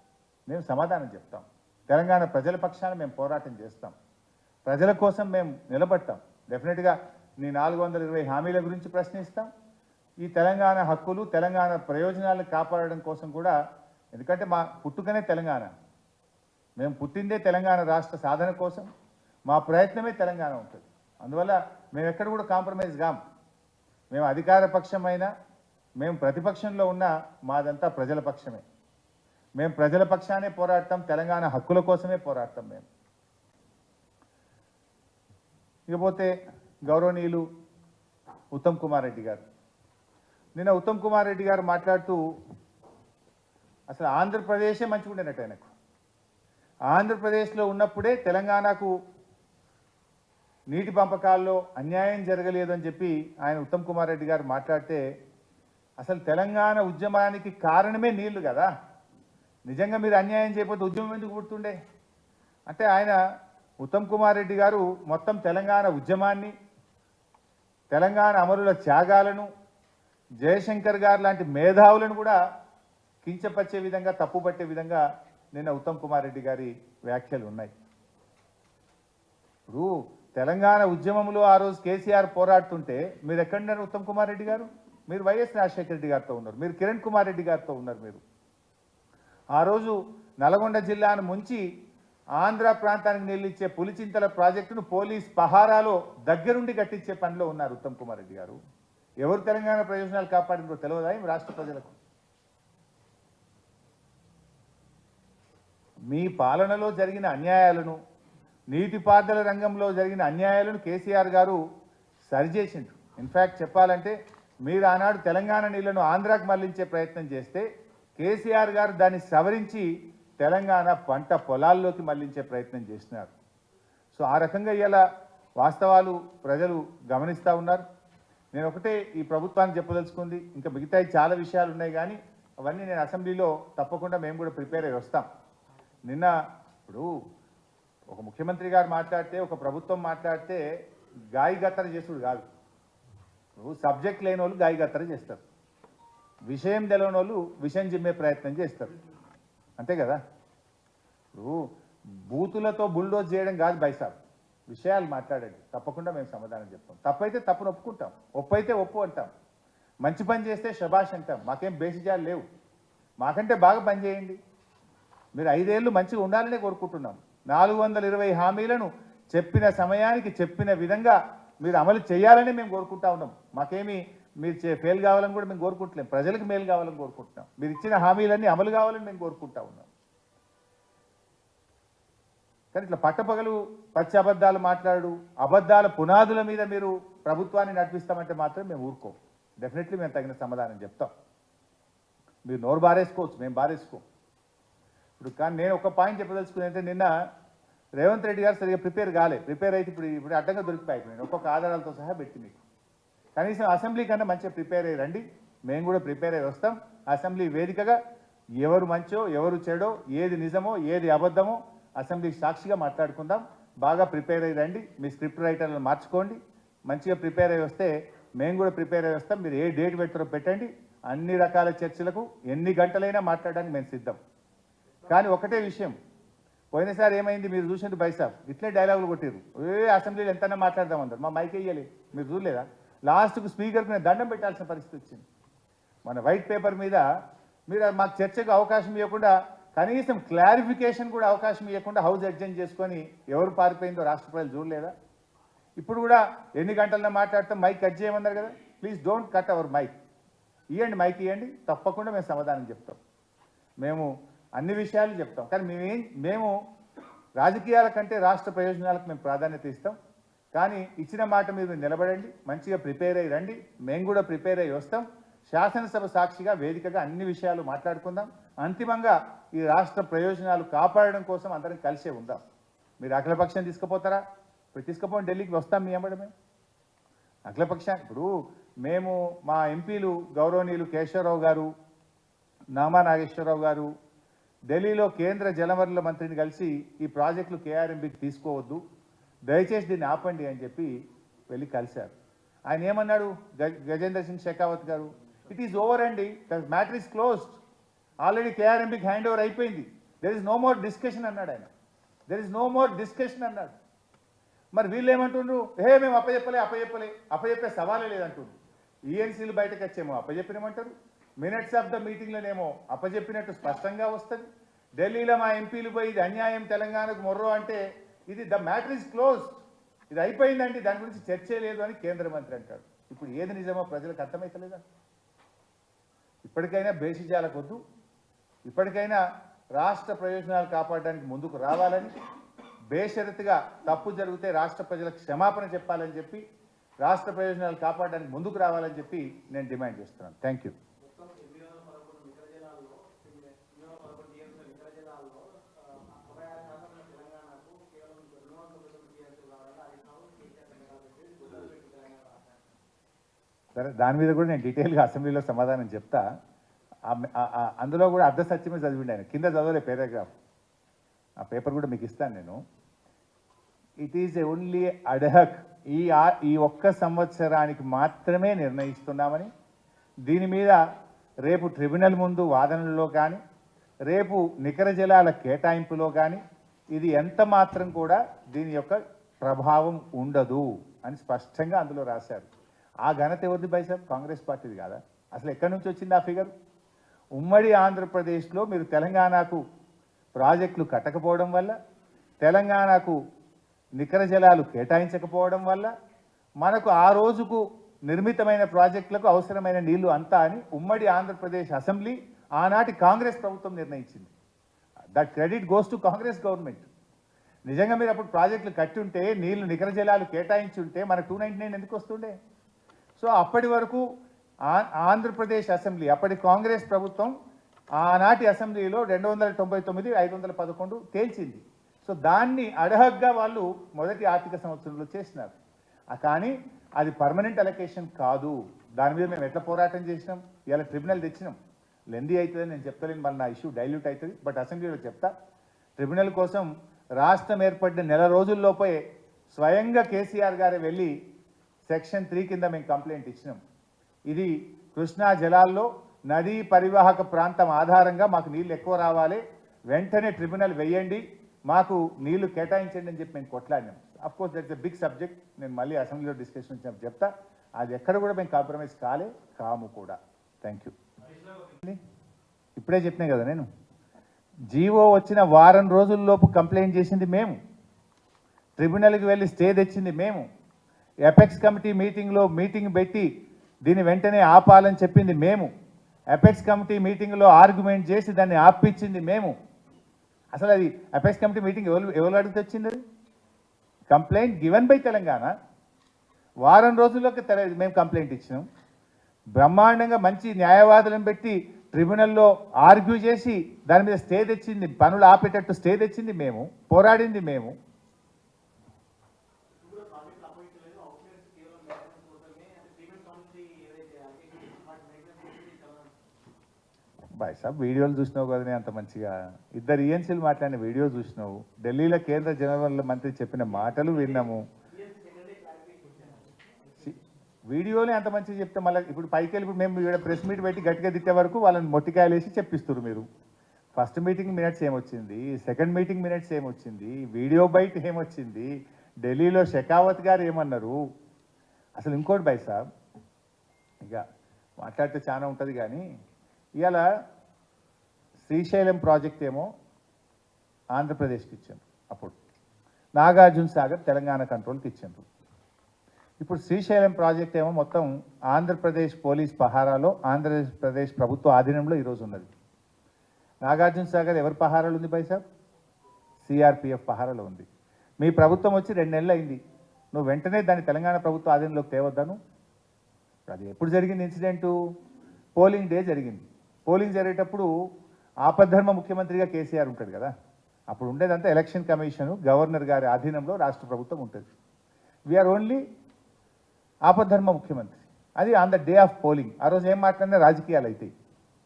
మేము సమాధానం చెప్తాం. తెలంగాణ ప్రజల పక్షాన మేము పోరాటం చేస్తాం. ప్రజల కోసం మేము నిలబడతాం. డెఫినెట్గా నీ 420 హామీల గురించి ప్రశ్నిస్తాం. ఈ తెలంగాణ హక్కులు, తెలంగాణ ప్రయోజనాలను కాపాడడం కోసం కూడా, ఎందుకంటే మా పుట్టుకనే తెలంగాణ, మేము పుట్టిందే తెలంగాణ రాష్ట్ర సాధన కోసం, మా ప్రయత్నమే తెలంగాణ ఉంటుంది. అందువల్ల మేము ఎక్కడ కూడా కాంప్రమైజ్ కాం. మేము అధికార పక్షమైనా, మేము ప్రతిపక్షంలో ఉన్నా మాదంతా ప్రజల పక్షమే. మేము ప్రజల పక్షానే పోరాడతాం, తెలంగాణ హక్కుల కోసమే పోరాడతాం మేము. ఇకపోతే గౌరవనీయులు ఉత్తమ్ కుమార్ రెడ్డి గారు, నిన్న ఉత్తమ్ కుమార్ రెడ్డి గారు మాట్లాడుతూ అసలు ఆంధ్రప్రదేశే మంచిగా ఉండేనట్టు ఆయనకు. ఆంధ్రప్రదేశ్లో ఉన్నప్పుడే తెలంగాణకు నీటి పంపకాల్లో అన్యాయం జరగలేదని చెప్పి ఆయన ఉత్తమ్ కుమార్ రెడ్డి గారు మాట్లాడితే, అసలు తెలంగాణ ఉద్యమానికి కారణమే నీళ్లు కదా. నిజంగా మీరు అన్యాయం చేయకపోతే ఉద్యమం ఎందుకు పుడుతుండే? అంటే ఆయన ఉత్తమ్ కుమార్ రెడ్డి గారు మొత్తం తెలంగాణ ఉద్యమాన్ని, తెలంగాణ అమరుల త్యాగాలను, జయశంకర్ గారు లాంటి మేధావులను కూడా కించపరిచే విధంగా, తప్పుపట్టే విధంగా నిన్న ఉత్తమ్ కుమార్ రెడ్డి గారి వ్యాఖ్యలు ఉన్నాయి. ఇప్పుడు తెలంగాణ ఉద్యమంలో ఆ రోజు కేసీఆర్ పోరాడుతుంటే మీరు ఎక్కడున్నారు ఉత్తమ్ కుమార్ రెడ్డి గారు? మీరు వైఎస్ రాజశేఖర రెడ్డి గారితో ఉన్నారు, మీరు కిరణ్ కుమార్ రెడ్డి గారితో ఉన్నారు. మీరు ఆ రోజు నల్గొండ జిల్లాను ముంచి ఆంధ్ర ప్రాంతానికి నిలిచే పులిచింతల ప్రాజెక్టును పోలీస్ పహారాలో దగ్గరుండి కట్టించే పనిలో ఉన్నారు ఉత్తమ్ కుమార్ రెడ్డి గారు. ఎవరు తెలంగాణ ప్రయోజనాలు కాపాడినో తెలియదా ఈ రాష్ట్ర ప్రజలకు? మీ పాలనలో జరిగిన అన్యాయాలను, నీటిపారుదల రంగంలో జరిగిన అన్యాయాలను కేసీఆర్ గారు సరిచేసిండ్రు. ఇన్ఫ్యాక్ట్ చెప్పాలంటే మీరు ఆనాడు తెలంగాణ నీళ్లను ఆంధ్రాకు మళ్లించే ప్రయత్నం చేస్తే కేసీఆర్ గారు దాన్ని సవరించి తెలంగాణ పంట పొలాల్లోకి మళ్లించే ప్రయత్నం చేసినారు. సో ఆ రకంగా ఇలా వాస్తవాలు ప్రజలు గమనిస్తూ ఉన్నారు. నేను ఒకటే ఈ ప్రభుత్వానికి చెప్పదలుచుకుంది, ఇంకా మిగతా చాలా విషయాలు ఉన్నాయి కానీ అవన్నీ నేను అసెంబ్లీలో తప్పకుండా మేము కూడా ప్రిపేర్ అయ్యి వస్తాం. నిన్న ఇప్పుడు ఒక ముఖ్యమంత్రి గారు మాట్లాడితే, ఒక ప్రభుత్వం మాట్లాడితే గాయగత్తర చేసుడు కాదు. ఇప్పుడు సబ్జెక్ట్ లేని వాళ్ళు గాయగత్తర చేస్తారు, విషయం తెలియని వాళ్ళు విషయం జిమ్మే ప్రయత్నం చేస్తారు, అంతే కదా. ఇప్పుడు బూతులతో బుల్డోజ్ చేయడం కాదు బైసాబ్, విషయాలు మాట్లాడండి, తప్పకుండా మేము సమాధానం చెప్తాం. తప్పైతే తప్పును ఒప్పుకుంటాం, ఒప్పు అయితే ఒప్పు అంటాం, మంచి పని చేస్తే శభాష్ అంటాం. మాకేం బేసిజాలు లేవు, మాకంటే బాగా పని చేయండి. మీరు 5 ఏళ్ళు మంచిగా ఉండాలనే కోరుకుంటున్నాం. 420 హామీలను చెప్పిన సమయానికి చెప్పిన విధంగా మీరు అమలు చేయాలని మేము కోరుకుంటా ఉన్నాం. మాకేమి మీరు ఫెయిల్ కావాలని కూడా మేము కోరుకుంటలేం, ప్రజలకు మేలు కావాలని కోరుకుంటున్నాం. మీరు ఇచ్చిన హామీలన్నీ అమలు కావాలని మేము కోరుకుంటా ఉన్నాం. కానీ ఇట్లా పట్టపగలు పచ్చి అబద్ధాలు మాట్లాడు, అబద్ధాల పునాదుల మీద మీరు ప్రభుత్వాన్ని నడిపిస్తామంటే మాత్రం మేము ఊరుకోం. డెఫినెట్లీ మేము తగిన సమాధానం చెప్తాం. మీరు నోరు బారేసుకోవచ్చు, మేము బారేసుకోం. ఇప్పుడు కానీ నేను ఒక పాయింట్ చెప్పదలుచుకుని అంటే, నిన్న రేవంత్ రెడ్డి గారు సరిగ్గా ప్రిపేర్ అయితే ఇప్పుడు అడ్డంగా దొరికిపోయి నేను ఒక్కొక్క ఆధారాలతో సహా పెట్టి మీకు కనీసం అసెంబ్లీ కన్నా మంచిగా ప్రిపేర్ అయ్యి రండి, మేము కూడా ప్రిపేర్ అయ్యి వస్తాం. అసెంబ్లీ వేదికగా ఎవరు మంచో ఎవరు చెడో, ఏది నిజమో ఏది అబద్ధమో అసెంబ్లీ సాక్షిగా మాట్లాడుకుందాం. బాగా ప్రిపేర్ అయ్యి రండి, మీ స్క్రిప్ట్ రైటర్లను మార్చుకోండి. మంచిగా ప్రిపేర్ అయ్యి వస్తే మేము కూడా ప్రిపేర్ అయ్యి వస్తాం. మీరు ఏ డేట్ పెడతారో పెట్టండి, అన్ని రకాల చర్చలకు ఎన్ని గంటలైనా మాట్లాడడానికి మేము సిద్ధం. కానీ ఒకటే విషయం, పోయినసారి ఏమైంది మీరు చూసింది బైసాబ్, ఇట్లే డైలాగులు కొట్టిరు, అసెంబ్లీలో ఎంతైనా మాట్లాడదాం అందరు, మా మైక్ వేయాలి, మీరు చూడలేదా? లాస్ట్కు స్పీకర్కి నేను దండం పెట్టాల్సిన పరిస్థితి వచ్చింది. మన వైట్ పేపర్ మీద మీరు మాకు చర్చకు అవకాశం ఇవ్వకుండా, కనీసం క్లారిఫికేషన్ కూడా అవకాశం ఇవ్వకుండా హౌస్ అడ్జెంట్ చేసుకొని ఎవరు పారిపోయిందో రాష్ట్ర ప్రజలు చూడలేదా? ఇప్పుడు కూడా ఎన్ని గంటల్లో మాట్లాడతాం, మైక్ కట్ చేయమన్నారు కదా, please don't cut our mic, ఇవ్వండి, మైక్ ఇవ్వండి, తప్పకుండా మేము సమాధానం చెప్తాం. మేము అన్ని విషయాలు చెప్తాం. కానీ మేము రాజకీయాల కంటే రాష్ట్ర ప్రయోజనాలకు మేము ప్రాధాన్యత ఇస్తాం. కానీ ఇచ్చిన మాట మీరు నిలబడండి, మంచిగా ప్రిపేర్ అయ్యి రండి, మేము కూడా ప్రిపేర్ అయ్యి వస్తాం. శాసనసభ సాక్షిగా వేదికగా అన్ని విషయాలు మాట్లాడుకుందాం. అంతిమంగా ఈ రాష్ట్ర ప్రయోజనాలు కాపాడడం కోసం అందరం కలిసే ఉందాం. మీరు అఖిలపక్షం తీసుకుపోతారా? ఇప్పుడు తీసుకుపోండి, ఢిల్లీకి వస్తాం మీ వెంబడి. మేము అఖిలపక్షాన్ని ఇప్పుడు మేము మా ఎంపీలు గౌరవనీయులు కేశవరావు గారు, నామా నాగేశ్వరరావు గారు ఢిల్లీలో కేంద్ర జలవనరుల మంత్రిని కలిసి ఈ ప్రాజెక్టులు కేఆర్ఎంబీకి తీసుకోవద్దు, దయచేసి దీన్ని ఆపండి అని చెప్పి వెళ్ళి కలిశారు. ఆయన ఏమన్నాడు గజేంద్ర సింగ్ షెకావత్ గారు, ఇట్ ఈస్ ఓవర్ అండి, the matter is closed, already కేఆర్ఎంబీకి హ్యాండ్ ఓవర్ అయిపోయింది, there is no more discussion అన్నాడు ఆయన. There is no more discussion అన్నాడు. మరి వీళ్ళు ఏమంటుండ్రు, మేము అప్పచెప్పే సవాలే లేదంటుండ్రు. ఈఎన్సీలు బయటకు వచ్చేమో అప్పచెప్పినమంటారు, మినిట్స్ ఆఫ్ ద మీటింగ్లోనేమో అప్పచెప్పినట్టు స్పష్టంగా వస్తుంది. ఢిల్లీలో మా ఎంపీలు పోయి ఇది అన్యాయం తెలంగాణకు మొర్రో అంటే ఇది ద మ్యాటర్ ఈజ్ క్లోజ్డ్, ఇది అయిపోయిందండి, దాని గురించి చర్చే లేదు అని కేంద్ర మంత్రి అంటాడు. ఇప్పుడు ఏది నిజమో ప్రజలకు అర్థమవుతలేదా? ఇప్పటికైనా బేసిజాలకొద్దు, ఇప్పటికైనా రాష్ట్ర ప్రయోజనాలు కాపాడడానికి ముందుకు రావాలని, బేషరతుగా తప్పు జరిగితే రాష్ట్ర ప్రజలకు క్షమాపణ చెప్పాలని చెప్పి, రాష్ట్ర ప్రయోజనాలు కాపాడడానికి ముందుకు రావాలని చెప్పి నేను డిమాండ్ చేస్తున్నాను. Thank you. సరే, దాని మీద కూడా నేను డీటెయిల్గా అసెంబ్లీలో సమాధానం చెప్తా. అందులో కూడా అర్ధ సత్యమే చదివిండి ఆయన, కింద చదవలే పారాగ్రాఫ్, ఆ పేపర్ కూడా మీకు ఇస్తాను నేను. ఇట్ ఈజ్ ఓన్లీ అడ్హక్, ఈ ఒక్క సంవత్సరానికి మాత్రమే నిర్ణయిస్తున్నామని, దీని మీద రేపు ట్రిబ్యునల్ ముందు వాదనలో కానీ, రేపు నికర జలాల కేటాయింపులో కానీ ఇది ఎంత మాత్రం కూడా దీని యొక్క ప్రభావం ఉండదు అని స్పష్టంగా అందులో రాశారు. ఆ ఘనత ఎవరిది బై సాబ్? కాంగ్రెస్ పార్టీది కాదా? అసలు ఎక్కడి నుంచి వచ్చింది ఆ ఫిగర్? ఉమ్మడి ఆంధ్రప్రదేశ్లో మీరు తెలంగాణకు ప్రాజెక్టులు కట్టకపోవడం వల్ల, తెలంగాణకు నికర జలాలు కేటాయించకపోవడం వల్ల మనకు ఆ రోజుకు నిర్మితమైన ప్రాజెక్టులకు అవసరమైన నీళ్లు అంతా అని ఉమ్మడి ఆంధ్రప్రదేశ్ అసెంబ్లీ ఆనాటి కాంగ్రెస్ ప్రభుత్వం నిర్ణయించింది. That credit goes to Congress government. నిజంగా మీరు అప్పుడు ప్రాజెక్టులు కట్టి ఉంటే, నీళ్లు నికర జలాలు కేటాయించి ఉంటే మనకు 299 ఎందుకు వస్తుండే? సో అప్పటి వరకు ఆంధ్రప్రదేశ్ అసెంబ్లీ, అప్పటి కాంగ్రెస్ ప్రభుత్వం ఆనాటి అసెంబ్లీలో 299, 511 తేల్చింది. సో దాన్ని అడహగ్గా వాళ్ళు మొదటి ఆర్థిక సంవత్సరంలో చేసినారు. కానీ అది పర్మనెంట్ అలొకేషన్ కాదు. దాని మీద మేము ఎట్లా పోరాటం చేసినాం, ఇలా ట్రిబ్యునల్ తెచ్చినాం. లెందీ అవుతుందని నేను చెప్తలేను, మళ్ళీ నా ఇష్యూ డైల్యూట్ అవుతుంది. బట్ అసెంబ్లీలో చెప్తా. ట్రిబ్యునల్ కోసం రాష్ట్రం ఏర్పడిన నెల రోజుల్లోపే స్వయంగా కేసీఆర్ గారే వెళ్ళి సెక్షన్ 3 కింద మేము కంప్లైంట్ ఇచ్చినాం. ఇది కృష్ణా జలాల్లో నదీ పరివాహక ప్రాంతం ఆధారంగా మాకు నీళ్ళు ఎక్కువ రావాలి, వెంటనే ట్రిబ్యునల్ వేయండి, మాకు నీళ్లు కేటాయించండి అని చెప్పి మేము కొట్లాడినాం. Of course that's a big subject. నేను మళ్ళీ అసెంబ్లీలో డిస్కషన్ వచ్చినప్పుడు చెప్తా. అది ఎక్కడ కూడా మేము కాంప్రమైజ్ కాము కూడా. Thank you. ఇప్పుడే చెప్పినా కదా నేను, జీవో వచ్చిన వారం రోజుల్లోపు కంప్లైంట్ చేసింది మేము, ట్రిబ్యునల్కి వెళ్ళి స్టే తెచ్చింది మేము, ఎపెక్స్ కమిటీ మీటింగ్ పెట్టి దీన్ని వెంటనే ఆపాలని చెప్పింది మేము, ఎపెక్స్ కమిటీ మీటింగ్లో ఆర్గ్యుమెంట్ చేసి దాన్ని ఆపించింది మేము. అసలు అది ఎపెక్స్ కమిటీ మీటింగ్ ఎవరు అడిగితే వచ్చింది? అది కంప్లైంట్ గివెన్ బై తెలంగాణ. వారం రోజుల్లోకి మేము కంప్లైంట్ ఇచ్చినాం. బ్రహ్మాండంగా మంచి న్యాయవాదులను పెట్టి ట్రిబ్యునల్లో ఆర్గ్యూ చేసి దాని మీద స్టే తెచ్చింది, పనులు ఆపేటట్టు స్టే తెచ్చింది మేము, పోరాడింది మేము. బాయ్ సాబ్ వీడియోలు చూసినావు కదా అంత మంచిగా, ఇద్దరు ఈఎన్సీలు మాట్లాడిన వీడియో చూసినావు, ఢిల్లీలో కేంద్ర జనరల్ మంత్రి చెప్పిన మాటలు విన్నాము. వీడియోనే అంత మంచిగా చెప్తే మళ్ళీ ఇప్పుడు పైకి వెళ్ళి మేము ఇక్కడ ప్రెస్ మీట్ పెట్టి గట్టిగా తిట్టే వరకు వాళ్ళని మొట్టికాయలు వేసి చెప్పిస్తారు మీరు. ఫస్ట్ మీటింగ్ మినిట్స్ ఏమొచ్చింది, సెకండ్ మీటింగ్ మినిట్స్ ఏమొచ్చింది, వీడియో బయట ఏమొచ్చింది, ఢిల్లీలో షెకావత్ గారు ఏమన్నారు? అసలు ఇంకోటి బాయ్ సాబ్, ఇక మాట్లాడితే చాలా ఉంటుంది కానీ ఇవాళ శ్రీశైలం ప్రాజెక్ట్ ఏమో ఆంధ్రప్రదేశ్కి ఇచ్చారు, అప్పుడు నాగార్జున సాగర్ తెలంగాణ కంట్రోల్కి ఇచ్చారు. ఇప్పుడు శ్రీశైలం ప్రాజెక్ట్ ఏమో మొత్తం ఆంధ్రప్రదేశ్ పోలీస్ పహారాలో, ఆంధ్రప్రదేశ్ ప్రభుత్వ ఆధీనంలో ఈరోజు ఉన్నది. నాగార్జున సాగర్ ఎవరి పహారాలు ఉంది బై సాబ్? సిఆర్పిఎఫ్ పహారాలో ఉంది. మీ ప్రభుత్వం వచ్చి 2 నెలలు అయింది, నువ్వు వెంటనే దాన్ని తెలంగాణ ప్రభుత్వ ఆధీనంలోకి తేవద్దాను. అది ఎప్పుడు జరిగింది ఇన్సిడెంటు? పోలింగ్ డే జరిగింది. పోలింగ్ జరిగేటప్పుడు ఆపద్ధర్మ ముఖ్యమంత్రిగా కేసీఆర్ ఉంటాడు కదా, అప్పుడు ఉండేదంతా ఎలక్షన్ కమిషను గవర్నర్ గారి ఆధీనంలో రాష్ట్ర ప్రభుత్వం ఉంటుంది. వీఆర్ ఓన్లీ ఆపద్ధర్మ ముఖ్యమంత్రి. అది on the day of polling. ఆ రోజు ఏం మాట్లాడినా రాజకీయాలు అవుతాయి.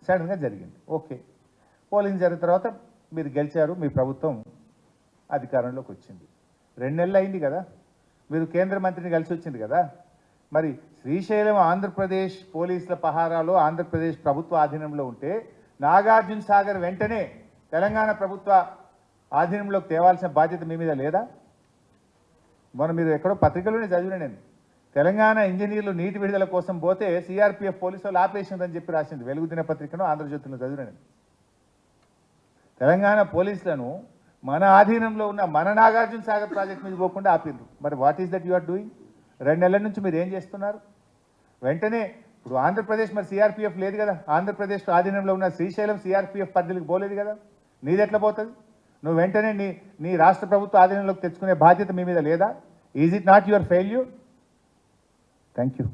సడన్గా జరిగింది. ఓకే, పోలింగ్ జరిగిన తర్వాత మీరు గెలిచారు, మీ ప్రభుత్వం అధికారంలోకి వచ్చింది. 2 నెలలు అయింది కదా, మీరు కేంద్ర మంత్రిని కలిసి వచ్చింది కదా. మరి శ్రీశైలం ఆంధ్రప్రదేశ్ పోలీసుల పహారాలో ఆంధ్రప్రదేశ్ ప్రభుత్వ ఆధీనంలో ఉంటే నాగార్జున సాగర్ వెంటనే తెలంగాణ ప్రభుత్వ ఆధీనంలోకి తేవాల్సిన బాధ్యత మీ మీద లేదా? మీరు ఎక్కడో పత్రికలోనే చదివిన నేను, తెలంగాణ ఇంజనీర్లు నీటి విడుదల కోసం పోతే సిఆర్పిఎఫ్ పోలీసు వాళ్ళు ఆపేసిందని చెప్పి రాసింది వెలుగు దినపత్రికను, ఆంధ్రజ్యోతిలో చదివిన నేను. తెలంగాణ పోలీసులను మన ఆధీనంలో ఉన్న మన నాగార్జున సాగర్ ప్రాజెక్ట్ మీద పోకుండా ఆపిండ్రు. మరి what is that you are doing? 2 నెలల నుంచి మీరు ఏం చేస్తున్నారు? వెంటనే ఇప్పుడు ఆంధ్రప్రదేశ్ మరి సిఆర్పిఎఫ్ లేదు కదా, ఆంధ్రప్రదేశ్ ఆధీనంలో ఉన్న శ్రీశైలం సిఆర్పిఎఫ్ పరిధికి పోలేదు కదా, నీది ఎట్లా పోతుంది? నువ్వు వెంటనే నీ రాష్ట్ర ప్రభుత్వ ఆధీనంలోకి తెచ్చుకునే బాధ్యత మీ మీద లేదా? Is it not your failure? Thank you.